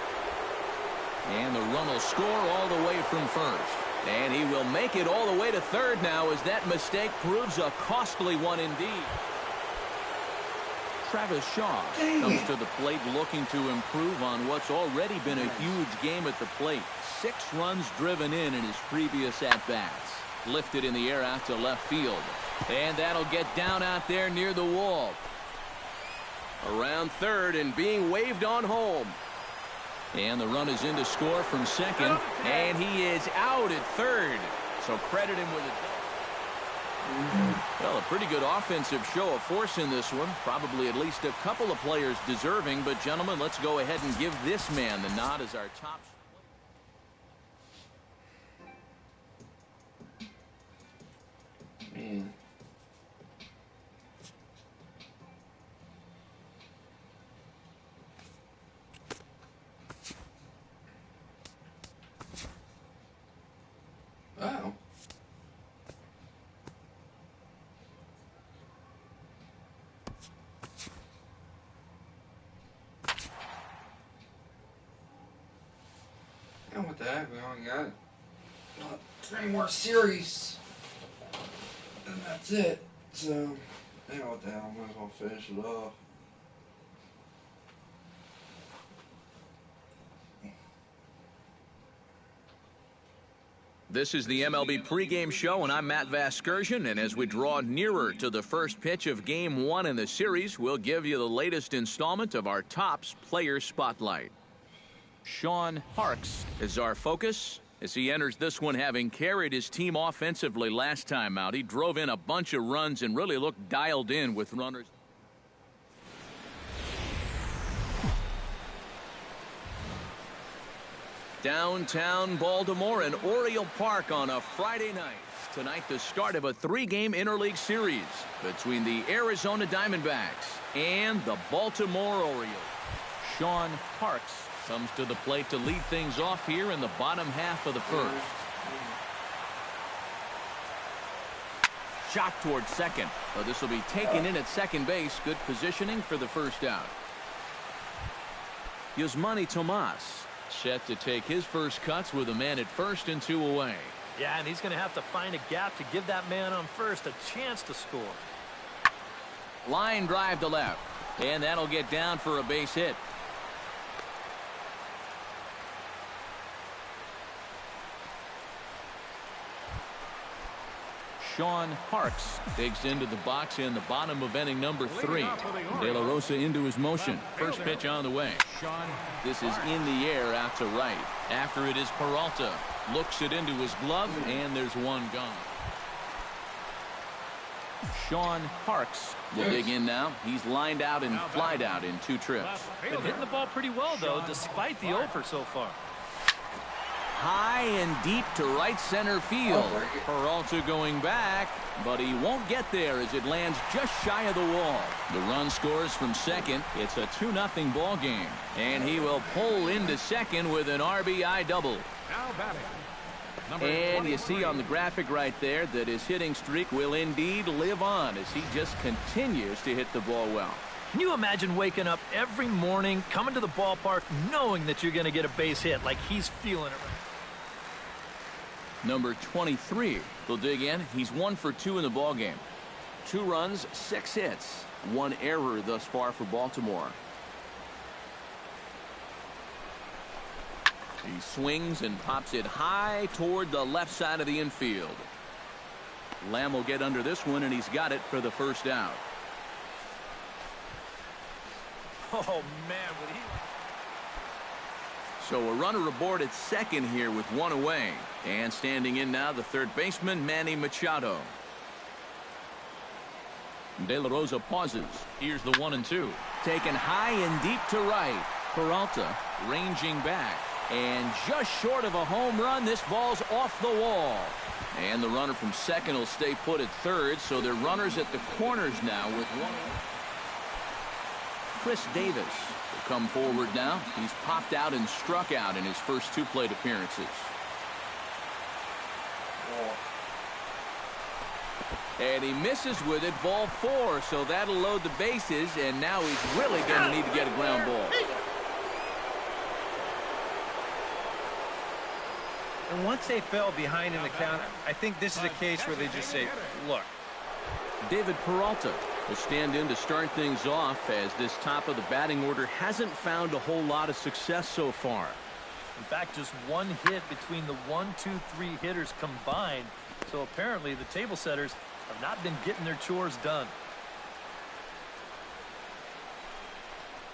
And the run will score all the way from first. And he will make it all the way to third now as that mistake proves a costly one indeed. Travis Shaw comes to the plate looking to improve on what's already been a huge game at the plate. 6 runs driven in his previous at-bats. Lifted in the air out to left field. And that'll get down out there near the wall. Around third and being waved on home. And the run is in to score from second. And he is out at third. So credit him with a double. Well, a pretty good offensive show of force in this one. Probably at least a couple of players deserving. But, gentlemen, let's go ahead and give this man the nod as our top. Man. Wow. And with that, we only got 3 more series. And that's it. So, yeah, what the hell, might as well finish it off. This is the MLB pregame show, and I'm Matt Vasgersian. And as we draw nearer to the first pitch of Game 1 in the series, we'll give you the latest installment of our Topps Player Spotlight. Sean Parks is our focus as he enters this one having carried his team offensively last time out. He drove in a bunch of runs and really looked dialed in with runners. Downtown Baltimore and Oriole Park on a Friday night. Tonight, the start of a 3-game interleague series between the Arizona Diamondbacks and the Baltimore Orioles. Sean Parks comes to the plate to lead things off here in the bottom half of the first. Shot towards second. Well, this will be taken in at second base. Good positioning for the first out. Yasmani Tomas set to take his first cuts with a man at first and 2 away. Yeah, and he's going to have to find a gap to give that man on first a chance to score. Line drive to left. And that'll get down for a base hit. Sean Parks digs into the box in the bottom of inning number 3. De La Rosa into his motion. First pitch on the way. This is in the air out to right. After it is Peralta. Looks it into his glove, and there's one gone. Sean Parks will dig in now. He's lined out and flied out in 2 trips. Been hitting the ball pretty well, though, despite the offer so far. High and deep to right center field. Peralta going back, but he won't get there as it lands just shy of the wall. The run scores from second. It's a 2-0 ball game, and he will pull into second with an RBI double. And you see on the graphic right there that his hitting streak will indeed live on as he just continues to hit the ball well. Can you imagine waking up every morning, coming to the ballpark, knowing that you're going to get a base hit like he's feeling it right? Number 23 will dig in. He's 1 for 2 in the ball game. 2 runs, 6 hits, 1 error thus far for Baltimore. He swings and pops it high toward the left side of the infield. Lamb will get under this one, and he's got it for the first out. Oh, man, would he... So a runner aboard at second here with 1 away. And standing in now, the third baseman, Manny Machado. De La Rosa pauses. Here's the 1-2. Taken high and deep to right. Peralta ranging back. And just short of a home run, this ball's off the wall. And the runner from second will stay put at third, so they're runners at the corners now with one. Chris Davis will come forward now. He's popped out and struck out in his first 2 plate appearances. And he misses with it, ball 4, so that'll load the bases, and now he's really going to need to get a ground ball. And once they fell behind in the count, I think this is a case where they just say, look. David Peralta will stand in to start things off, as this top of the batting order hasn't found a whole lot of success so far. In fact, just 1 hit between the 1, 2, 3 hitters combined. So apparently the table setters have not been getting their chores done.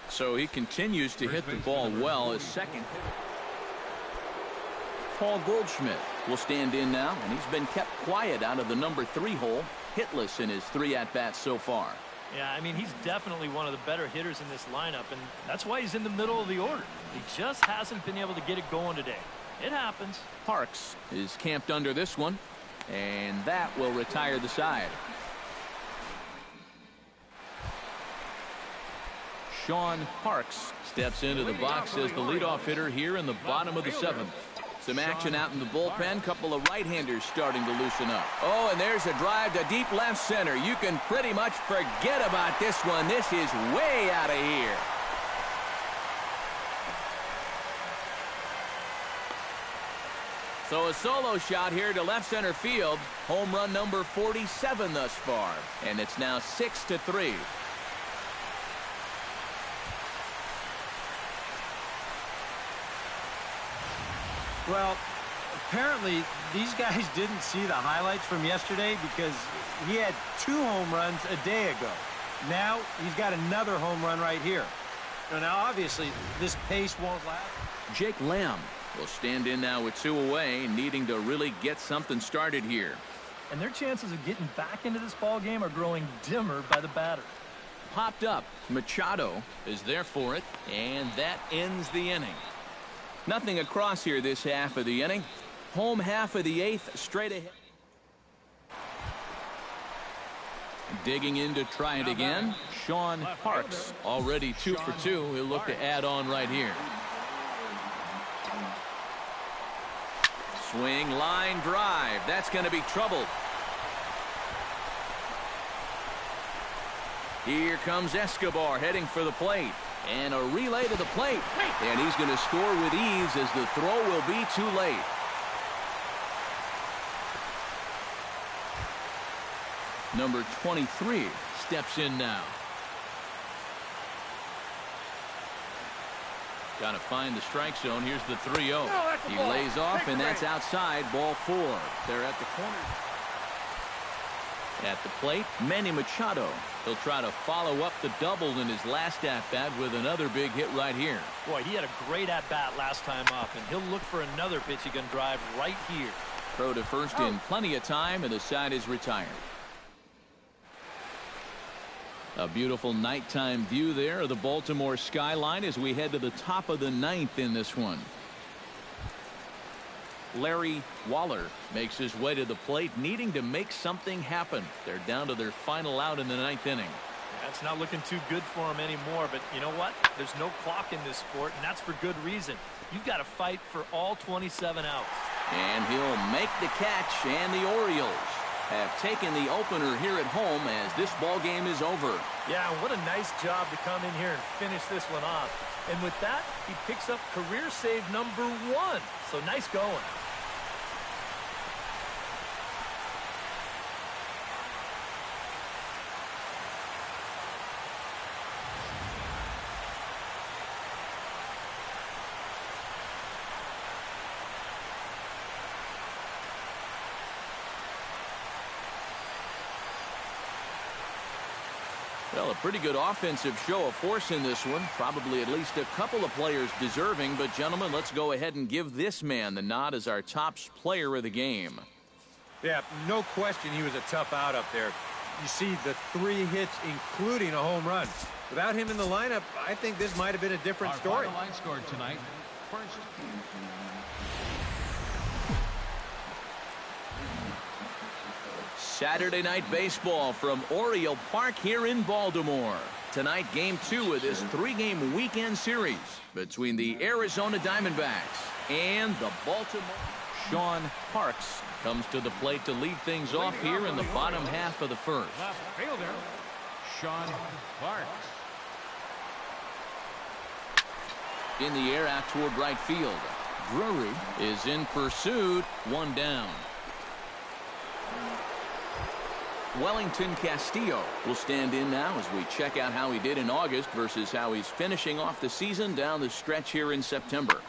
So he continues to hit the ball well as second. Paul Goldschmidt will stand in now, and he's been kept quiet out of the number 3 hole, hitless in his 3 at-bats so far. Yeah, I mean, he's definitely one of the better hitters in this lineup, and that's why he's in the middle of the order. He just hasn't been able to get it going today. It happens. Parks is camped under this one, and that will retire the side. Sean Parks steps into the box as the leadoff hitter here in the bottom of the 7th. Some action out in the bullpen. Couple of right-handers starting to loosen up. Oh, and there's a drive to deep left center. You can pretty much forget about this one. This is way out of here. So a solo shot here to left center field. Home run number 47 thus far. And it's now 6-3. Well, apparently these guys didn't see the highlights from yesterday, because he had 2 home runs a day ago. Now he's got another home run right here. So now obviously this pace won't last. Jake Lamb will stand in now with 2 away, needing to really get something started here. And their chances of getting back into this ball game are growing dimmer by the batter. Popped up. Machado is there for it, and that ends the inning. Nothing across here this half of the inning. Home half of the 8th, straight ahead. Digging in to try it again. Sean Parks, already 2 for 2. He'll look to add on right here. Swing, line drive. That's going to be trouble. Here comes Escobar heading for the plate. And a relay to the plate. And he's going to score with ease, as the throw will be too late. Number 23 steps in now. Got to find the strike zone. Here's the 3-0. He lays off, and that's outside. Ball 4. They're at the corner. At the plate, Manny Machado. He'll try to follow up the double in his last at-bat with another big hit right here. Boy, he had a great at-bat last time up, and he'll look for another pitch he can drive right here. Throw to first in plenty of time, and the side is retired. A beautiful nighttime view there of the Baltimore skyline as we head to the top of the 9th in this one. Larry Waller makes his way to the plate, needing to make something happen. They're down to their final out in the 9th inning. That's not looking too good for him anymore, but you know what? There's no clock in this sport, and that's for good reason. You've got to fight for all 27 outs. And he'll make the catch, and the Orioles have taken the opener here at home as this ball game is over. Yeah, what a nice job to come in here and finish this one off. And with that, he picks up career save number 1. So nice going. Well, a pretty good offensive show of force in this one. Probably at least a couple of players deserving. But, gentlemen, let's go ahead and give this man the nod as our top player of the game. Yeah, no question he was a tough out up there. You see the 3 hits, including a home run. Without him in the lineup, I think this might have been a different story. Our final line score tonight. First. Saturday Night Baseball from Oriole Park here in Baltimore. Tonight, Game 2 of this 3-game weekend series between the Arizona Diamondbacks and the Baltimore. Sean Parks comes to the plate to lead things off here in the bottom half of the first. Left fielder, Sean Parks. In the air out toward right field. Drury is in pursuit, 1 down. Wellington Castillo will stand in now as we check out how he did in August versus how he's finishing off the season down the stretch here in September.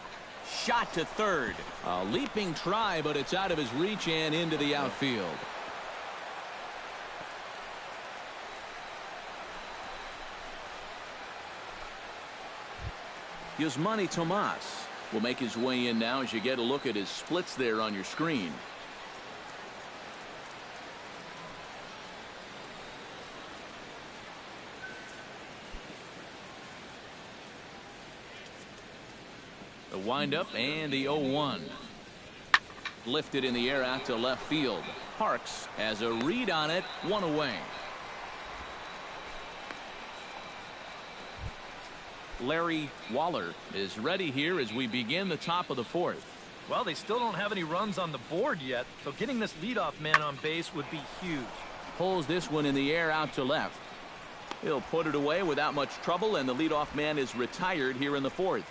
Shot to third. A leaping try, but it's out of his reach and into the outfield. Yasmani Tomas will make his way in now as you get a look at his splits there on your screen. The windup and the 0-1. Lifted in the air out to left field. Parks has a read on it, 1 away. Larry Waller is ready here as we begin the top of the 4th. Well, they still don't have any runs on the board yet, so getting this leadoff man on base would be huge. Pulls this one in the air out to left. He'll put it away without much trouble, and the leadoff man is retired here in the 4th.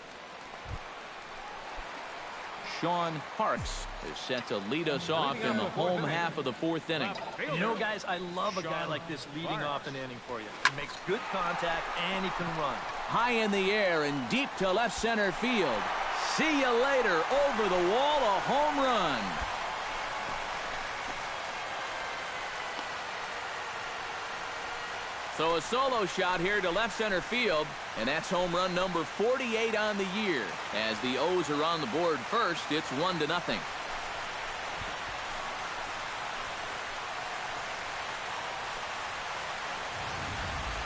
Sean Parks is set to lead us off in the home half of the 4th inning. You know, guys, I love a guy like this leading off an inning for you. He makes good contact, and he can run. High in the air and deep to left center field. See you later. Over the wall, a home run. So a solo shot here to left center field, and that's home run number 48 on the year. As the O's are on the board first, it's 1-0.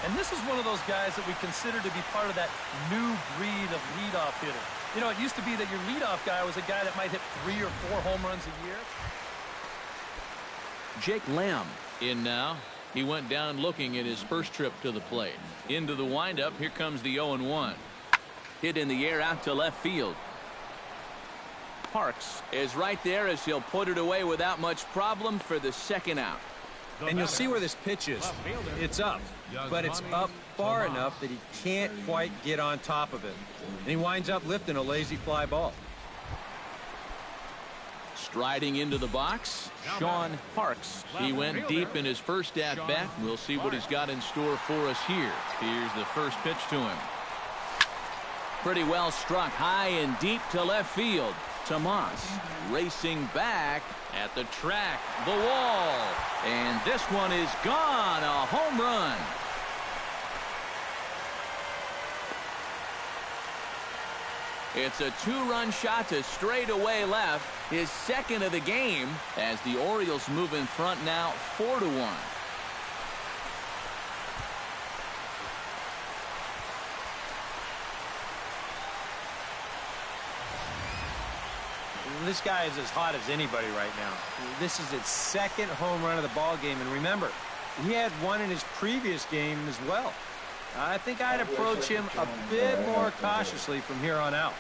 And this is one of those guys that we consider to be part of that new breed of leadoff hitter. You know, it used to be that your leadoff guy was a guy that might hit 3 or 4 home runs a year. Jake Lamb in now. He went down looking at his first trip to the plate. Into the windup, here comes the 0-1. Hit in the air out to left field. Parks is right there as he'll put it away without much problem for the 2nd out. And you'll see where this pitch is. It's up, but it's up far enough that he can't quite get on top of it. And he winds up lifting a lazy fly ball. Striding into the box, Sean Parks. He went deep in his first at-bat. We'll see what he's got in store for us here. Here's the first pitch to him. Pretty well struck high and deep to left field. Tomas racing back at the track, the wall. And this one is gone, a home run. It's a 2-run shot to straightaway left, his 2nd of the game, as the Orioles move in front now 4-1. This guy is as hot as anybody right now. This is his 2nd home run of the ball game, and remember, he had one in his previous game as well. I think I'd approach him a bit more cautiously from here on out.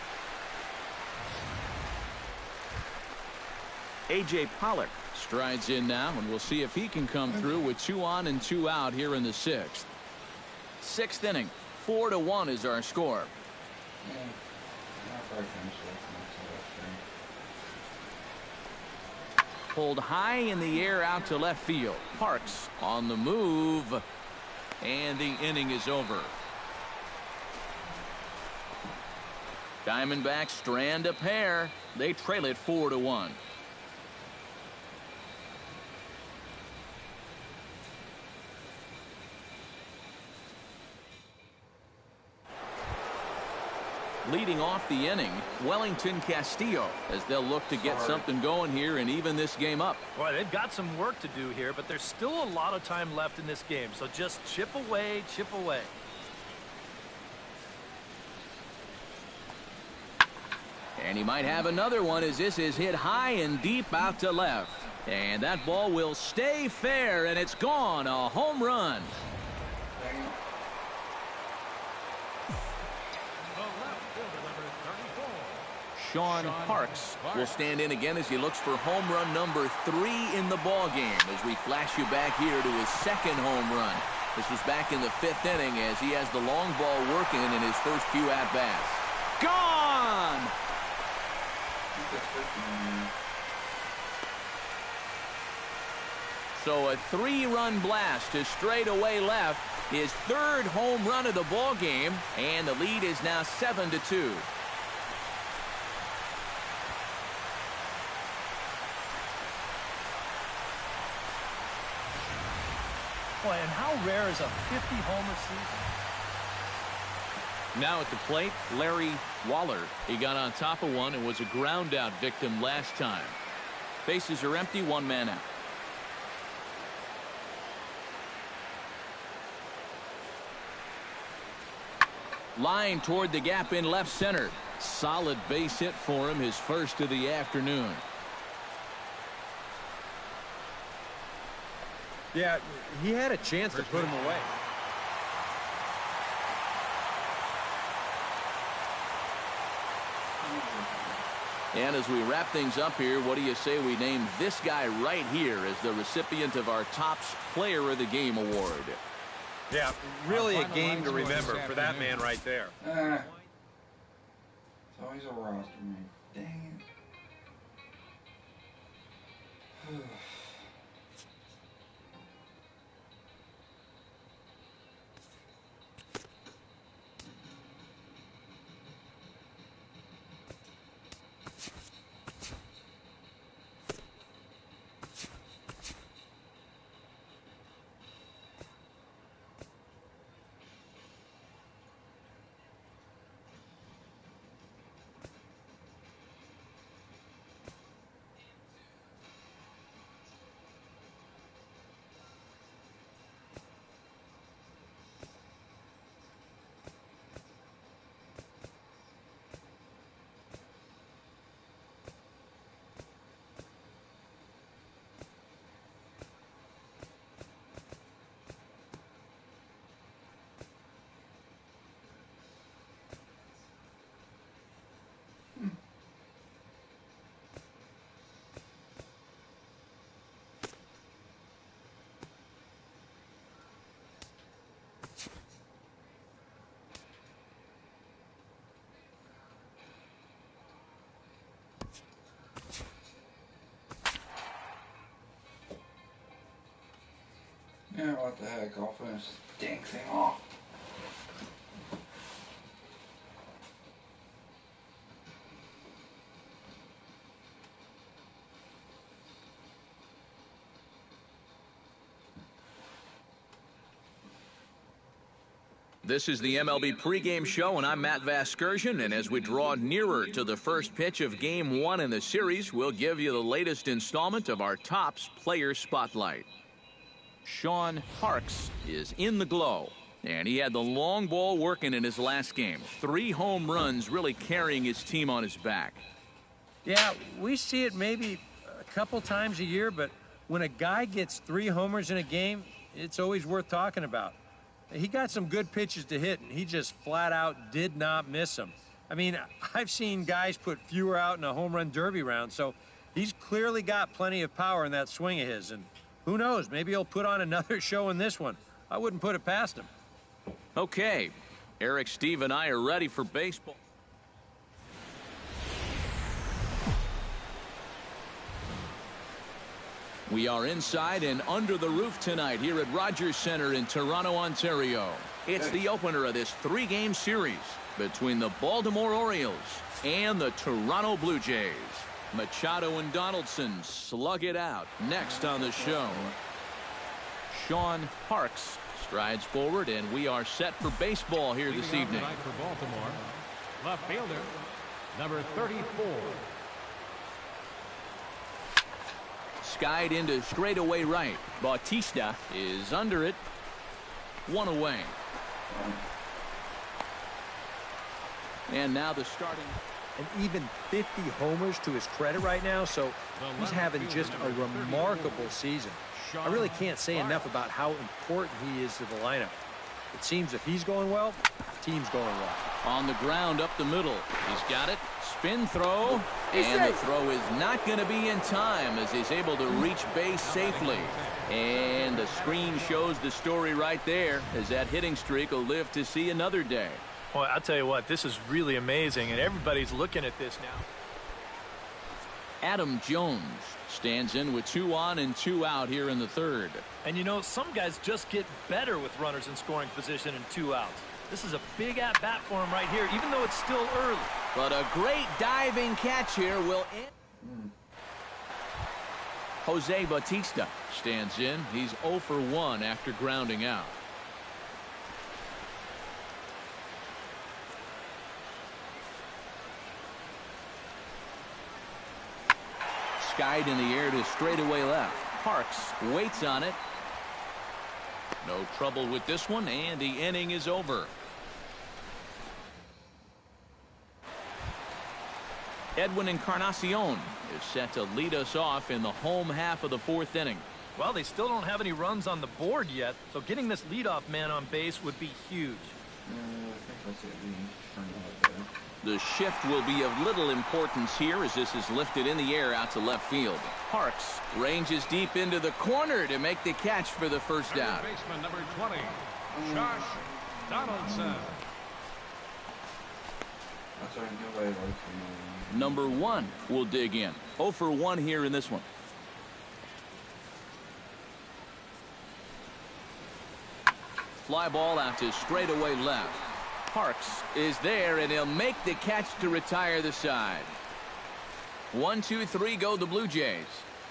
A.J. Pollock strides in now, and we'll see if he can come through with 2 on and 2 out here in the 6th. 6th inning, 4-1 is our score. Pulled high in the air out to left field. Parks on the move. And the inning is over. Diamondbacks strand a pair. They trail it 4-1. Leading off the inning, Wellington Castillo, as they'll look to get something going here and even this game up. Boy, they've got some work to do here, but there's still a lot of time left in this game, so just chip away, chip away. And he might have another one as this is hit high and deep out to left. And that ball will stay fair, and it's gone. A home run. Sean Parks will stand in again as he looks for home run number 3 in the ball game as we flash you back here to his second home run. This was back in the 5th inning as he has the long ball working in his first few at-bats. Gone! So a 3-run blast to straightaway left, his 3rd home run of the ball game, and the lead is now 7-2. Boy, and how rare is a 50-homer season? Now at the plate, Larry Waller. He got on top of one and was a ground-out victim last time. Bases are empty, 1 man out. Line toward the gap in left center. Solid base hit for him, his first of the afternoon. Yeah, he had a chance to put him away. And as we wrap things up here, what do you say we name this guy right here as the recipient of our Topps Player of the Game award? Yeah, really a game to remember for that man right there. It's always a roster man. Dang it. Yeah, what the heck, I'll finish this dang thing off. This is the MLB pregame show, and I'm Matt Vasgersian, and as we draw nearer to the first pitch of Game 1 in the series, we'll give you the latest installment of our Topps Player Spotlight. Sean Parks is in the glow, and he had the long ball working in his last game. 3 home runs really carrying his team on his back. Yeah, we see it maybe a couple times a year, but when a guy gets 3 homers in a game, it's always worth talking about. He got some good pitches to hit, and he just flat out did not miss them. I mean, I've seen guys put fewer out in a home run derby round, so he's clearly got plenty of power in that swing of his, and who knows, maybe he'll put on another show in this one. I wouldn't put it past him. Okay, Eric, Steve, and I are ready for baseball. We are inside and under the roof tonight here at Rogers Center in Toronto, Ontario. It's the opener of this 3-game series between the Baltimore Orioles and the Toronto Blue Jays. Machado and Donaldson slug it out. Next on the show, Sean Parks strides forward, and we are set for baseball here this evening. For Baltimore, left fielder, number 34. Skied into straightaway right. Bautista is under it. 1 away. And now the starting and even 50 homers to his credit right now, so he's having just a remarkable season. I really can't say enough about how important he is to the lineup. It seems if he's going well, the team's going well. On the ground up the middle. He's got it. Spin throw. And the throw is not going to be in time as he's able to reach base safely. And the screen shows the story right there as that hitting streak will live to see another day. Boy, I'll tell you what, this is really amazing, and everybody's looking at this now. Adam Jones stands in with 2 on and 2 out here in the third. And you know, some guys just get better with runners in scoring position and 2 outs. This is a big at-bat for him right here, even though it's still early. But a great diving catch here will end. Jose Bautista stands in. He's 0 for 1 after grounding out. Skied in the air to straightaway left. Parks waits on it. No trouble with this one, and the inning is over. Edwin Encarnacion is set to lead us off in the home half of the 4th inning. Well, they still don't have any runs on the board yet, so getting this leadoff man on base would be huge. The shift will be of little importance here as this is lifted in the air out to left field. Parks ranges deep into the corner to make the catch for the first out. Baseman number 20, Josh Donaldson. Number 1 will dig in. 0 for 1 here in this one. Fly ball out to straightaway left. Parks is there, and he'll make the catch to retire the side. 1, 2, 3 go the Blue Jays.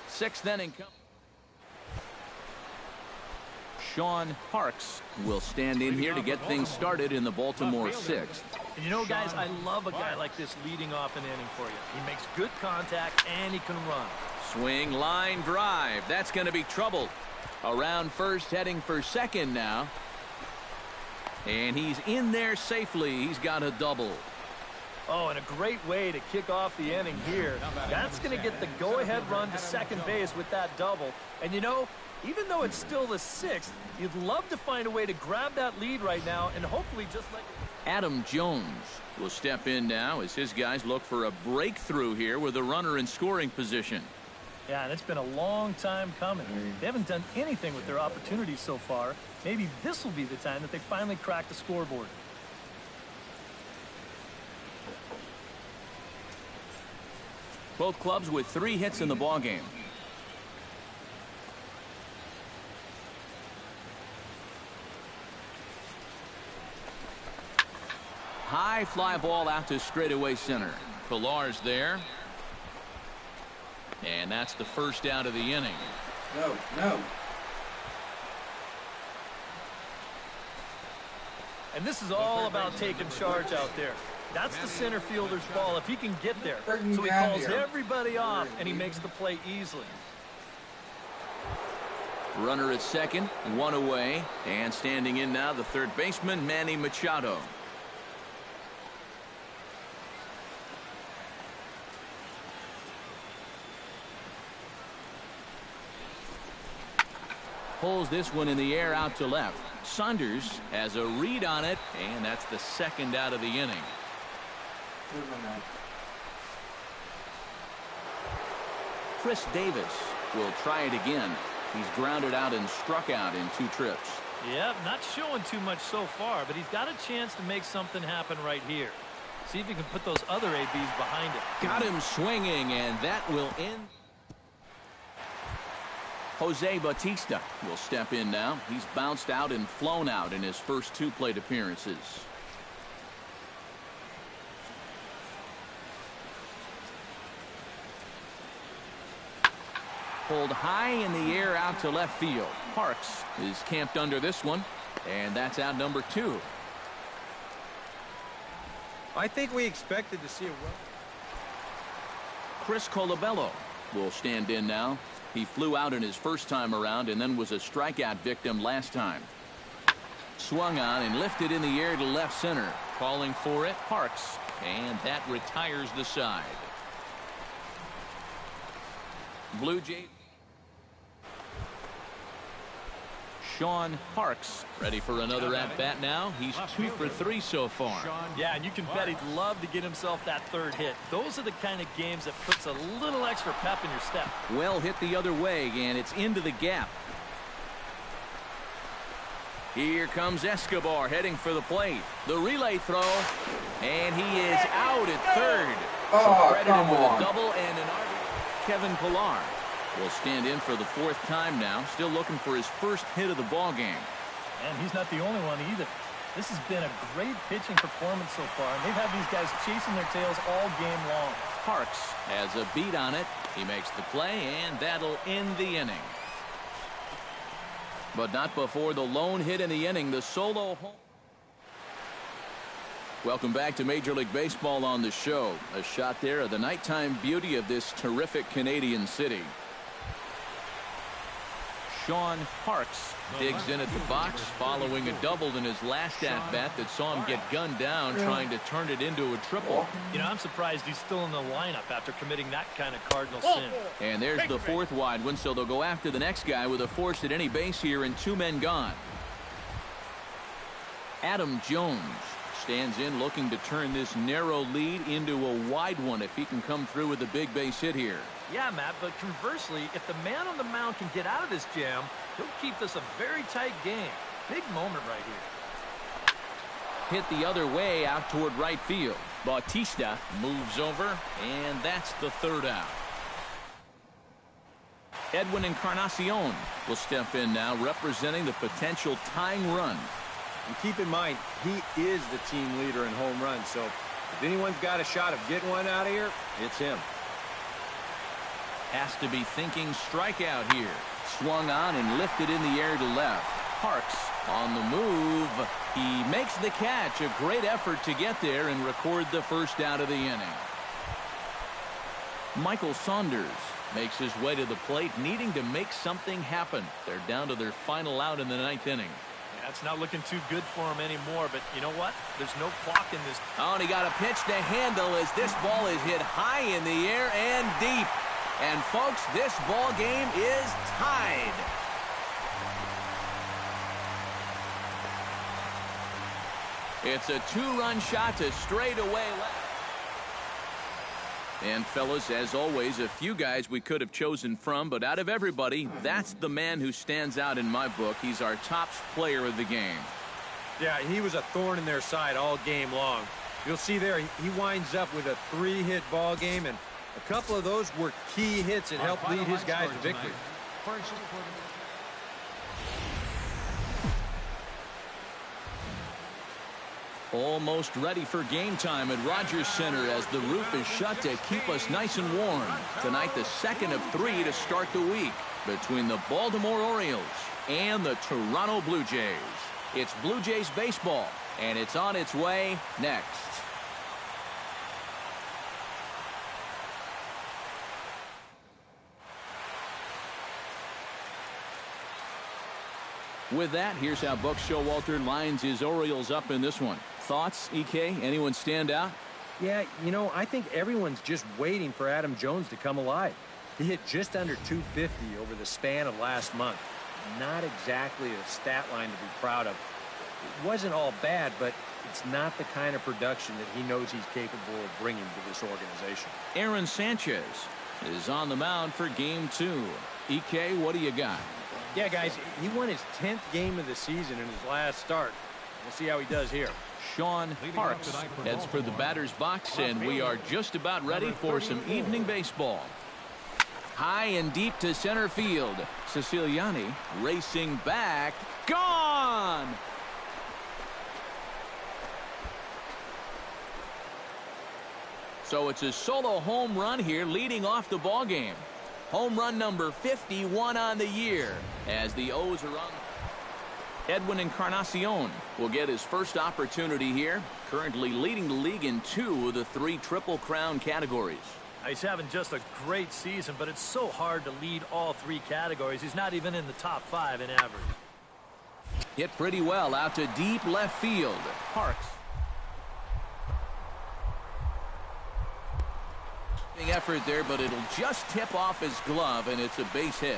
6th inning. Sean Parks will stand in here to get things started in the Baltimore 6th. And you know, guys, I love a guy like this leading off an inning for you. He makes good contact, and he can run. Swing, line, drive. That's going to be trouble. Around first, heading for second now. And he's in there safely. He's got a double. Oh, and a great way to kick off the inning here. That's going to get the go-ahead run to second base with that double. And, you know, even though it's still the 6th, you'd love to find a way to grab that lead right now and hopefully just let... Adam Jones will step in now as his guys look for a breakthrough here with a runner in scoring position. Yeah, and it's been a long time coming. They haven't done anything with their opportunities so far. Maybe this will be the time that they finally crack the scoreboard. Both clubs with 3 hits in the ballgame. High fly ball out to straightaway center. Pillar's there. And that's the first out of the inning. No. And this is all about taking charge out there. That's the center fielder's ball if he can get there. So he calls everybody off, and he makes the play easily. Runner at second, 1 away. And standing in now, the third baseman, Manny Machado. Pulls this one in the air out to left. Saunders has a read on it, and that's the second out of the inning. Chris Davis will try it again. He's grounded out and struck out in 2 trips. Yep, not showing too much so far, but he's got a chance to make something happen right here. See if he can put those other ABs behind it. Got him swinging, and that will end. Jose Bautista will step in now. He's bounced out and flown out in his first 2 plate appearances. Pulled high in the air out to left field. Parks is camped under this one, and that's out number 2. I think we expected to see a Chris Colabello will stand in now. He flew out in his first time around and then was a strikeout victim last time. Swung on and lifted in the air to left center. Calling for it, Parks. and that retires the side. Blue Jays. Sean Parks ready for another at-bat now. He's 2 for 3 so far. Yeah, and you can bet he'd love to get himself that third hit. Those are the kind of games that puts a little extra pep in your step. Well hit the other way, and it's into the gap. Here comes Escobar heading for the plate. The relay throw, and he is out at third. So credit him with a double and an RBI. Kevin Pillar will stand in for the 4th time now, still looking for his first hit of the ball game. And he's not the only one either. This has been a great pitching performance so far, and they've had these guys chasing their tails all game long. Parks has a beat on it. He makes the play, and that'll end the inning. But not before the lone hit in the inning, the solo home. Welcome back to Major League Baseball on the show. A shot there of the nighttime beauty of this terrific Canadian city. Sean Parks digs in at the box following a double in his last at-bat that saw him get gunned down trying to turn it into a triple. You know, I'm surprised he's still in the lineup after committing that kind of cardinal sin. And there's the 4th wide one, so they'll go after the next guy with a force at any base here and 2 men gone. Adam Jones stands in looking to turn this narrow lead into a wide one if he can come through with a big base hit here. Yeah, Matt, but conversely, if the man on the mound can get out of this jam, he'll keep this a very tight game. Big moment right here. Hit the other way out toward right field. Bautista moves over, and that's the 3rd out. Edwin Encarnacion will step in now, representing the potential tying run. And keep in mind, he is the team leader in home runs, so if anyone's got a shot of getting one out of here, it's him. Has to be thinking strikeout here. Swung on and lifted in the air to left. Parks on the move. He makes the catch. A great effort to get there and record the first out of the inning. Michael Saunders makes his way to the plate, needing to make something happen. They're down to their final out in the 9th inning. Yeah, it's not looking too good for him anymore, but you know what? There's no clock in this. Oh, and he got a pitch to handle as this ball is hit high in the air and deep. And folks, this ball game is tied. It's a 2-run shot to straightaway left. And fellas, as always, a few guys we could have chosen from, but out of everybody, that's the man who stands out in my book. He's our top player of the game. Yeah, he was a thorn in their side all game long. You'll see there, he winds up with a 3-hit ball game, and a couple of those were key hits that helped lead his guys to victory. Almost ready for game time at Rogers Center as the roof is shut to keep us nice and warm. Tonight, the 2nd of 3 to start the week between the Baltimore Orioles and the Toronto Blue Jays. It's Blue Jays baseball, and it's on its way next. With that, here's how Buck Showalter lines his Orioles up in this one. Thoughts, EK? Anyone stand out? Yeah, you know, I think everyone's just waiting for Adam Jones to come alive. He hit just under 250 over the span of last month. Not exactly a stat line to be proud of. It wasn't all bad, but it's not the kind of production that he knows he's capable of bringing to this organization. Aaron Sanchez is on the mound for game 2. EK, what do you got? Yeah, guys, he won his 10th game of the season in his last start. We'll see how he does here. Sean Parks heads for the batter's box, and we are just about ready for some evening baseball. High and deep to center field. Siciliani racing back. Gone! So it's a solo home run here leading off the ball game. Home run number 51 on the year as the O's are on. Edwin Encarnacion will get his first opportunity here, currently leading the league in 2 of the 3 Triple Crown categories. He's having just a great season, but it's so hard to lead all 3 categories. He's not even in the top 5 in average. Hit pretty well out to deep left field. Parks Effort there, but it'll just tip off his glove, and it's a base hit.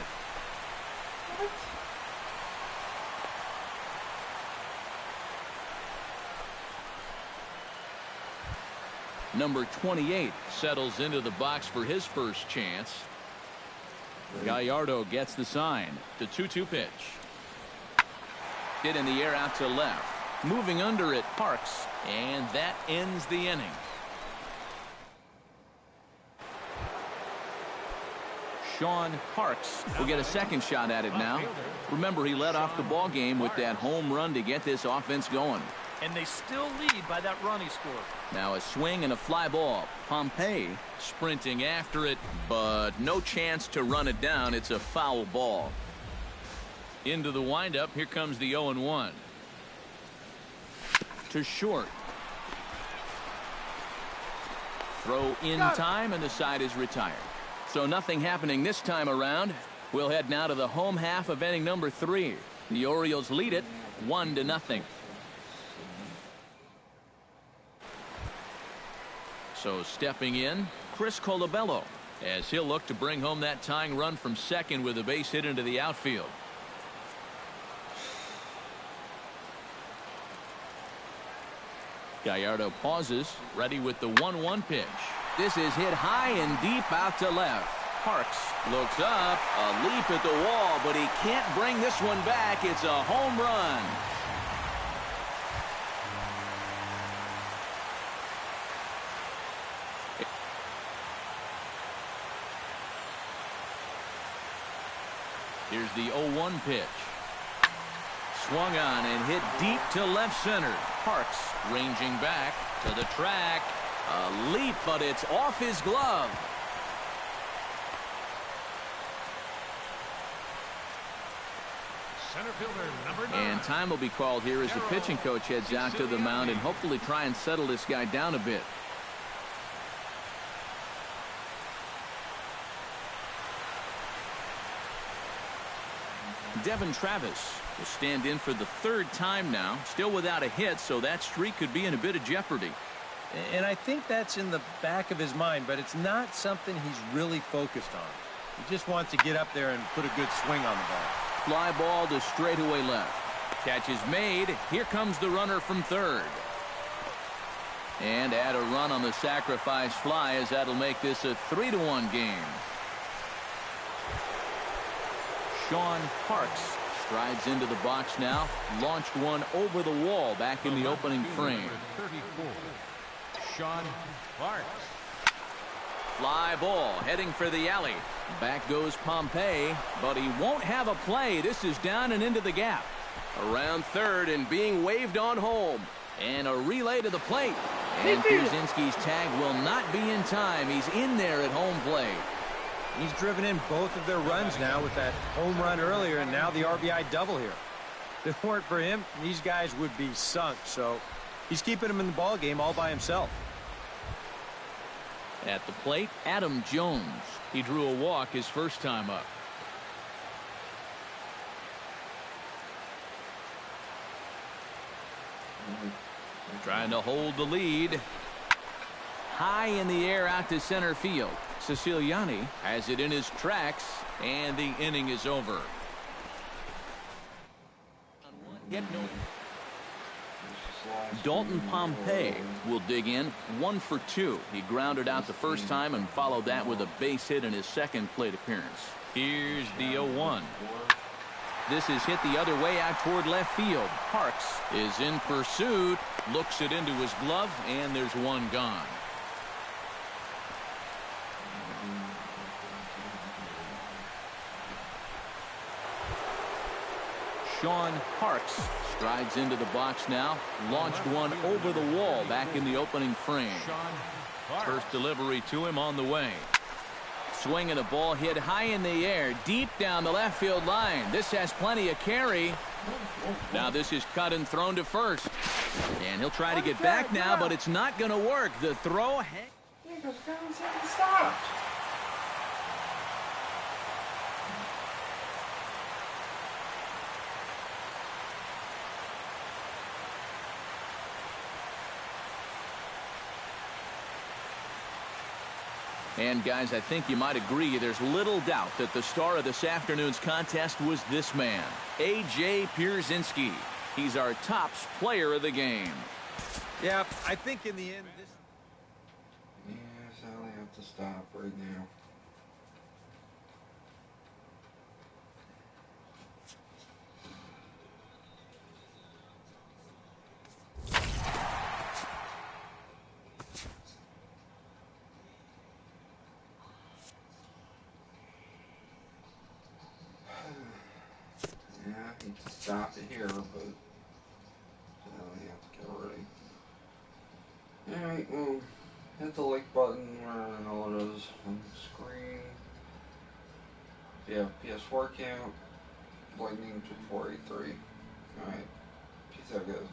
Number 28 settles into the box for his first chance. Gallardo gets the sign. The 2-2 pitch. Hit in the air out to left. Moving under it, Parks, and that ends the inning. Sean Parks will get a second shot at it now. Remember, he led off the ball game with that home run to get this offense going. And they still lead by that run he scored. Now a swing and a fly ball. Pompey sprinting after it, but no chance to run it down. It's a foul ball. Into the windup. Here comes the 0-1. To short. Throw in time, and the side is retired. So nothing happening this time around. We'll head now to the home half of inning number 3. The Orioles lead it 1-0. So stepping in, Chris Colabello, as he'll look to bring home that tying run from second with a base hit into the outfield. Gallardo pauses, ready with the 1-1 pitch. This is hit high and deep out to left. Parks looks up, a leap at the wall, but he can't bring this one back. It's a home run. Here's the 0-1 pitch. Swung on and hit deep to left center. Parks ranging back to the track. A leap, but it's off his glove. Center fielder number 9. And time will be called here as the pitching coach heads out to the mound and hopefully try and settle this guy down a bit. Devin Travis will stand in for the 3rd time now, still without a hit, so that streak could be in a bit of jeopardy. And I think that's in the back of his mind, but it's not something he's really focused on. He just wants to get up there and put a good swing on the ball. Fly ball to straightaway left. Catch is made. Here comes the runner from third. And add a run on the sacrifice fly, as that'll make this a 3-1 game. Sean Parks strides into the box now. Launched one over the wall back in the opening frame. 34. Sean Parks. Fly ball heading for the alley. Back goes Pompey, but he won't have a play. This is down and into the gap. Around third and being waved on home. And a relay to the plate. And Pierzynski's tag will not be in time. He's in there at home plate. He's driven in both of their runs now with that home run earlier and now the RBI double here. If it weren't for him, these guys would be sunk. So he's keeping them in the ball game all by himself. At the plate, Adam Jones. He drew a walk his first time up. Trying to hold the lead. High in the air out to center field. Siciliani has it in his tracks, and the inning is over. Dalton Pompey will dig in 1 for 2. He grounded out the first time and followed that with a base hit in his second plate appearance. Here's the 0-1. This is hit the other way out toward left field. Parks is in pursuit, looks it into his glove, and there's one gone. Sean Parks strides into the box now. Launched one over the wall back in the opening frame. First delivery to him on the way. Swinging a ball hit high in the air, deep down the left field line. This has plenty of carry. Now this is cut and thrown to first. And he'll try to get back now, but it's not going to work. The throw. Stop. And, guys, I think you might agree there's little doubt that the star of this afternoon's contest was this man, A.J. Pierzynski. He's our tops player of the game. Yeah, I think in the end, this... Yes, I have to stop right now. Yeah, I hate to stop it here, but I have to get ready. Alright, well, hit the like button where all it is on the screen. If you have a PS4 account, lightning3483. Alright, peace out, guys.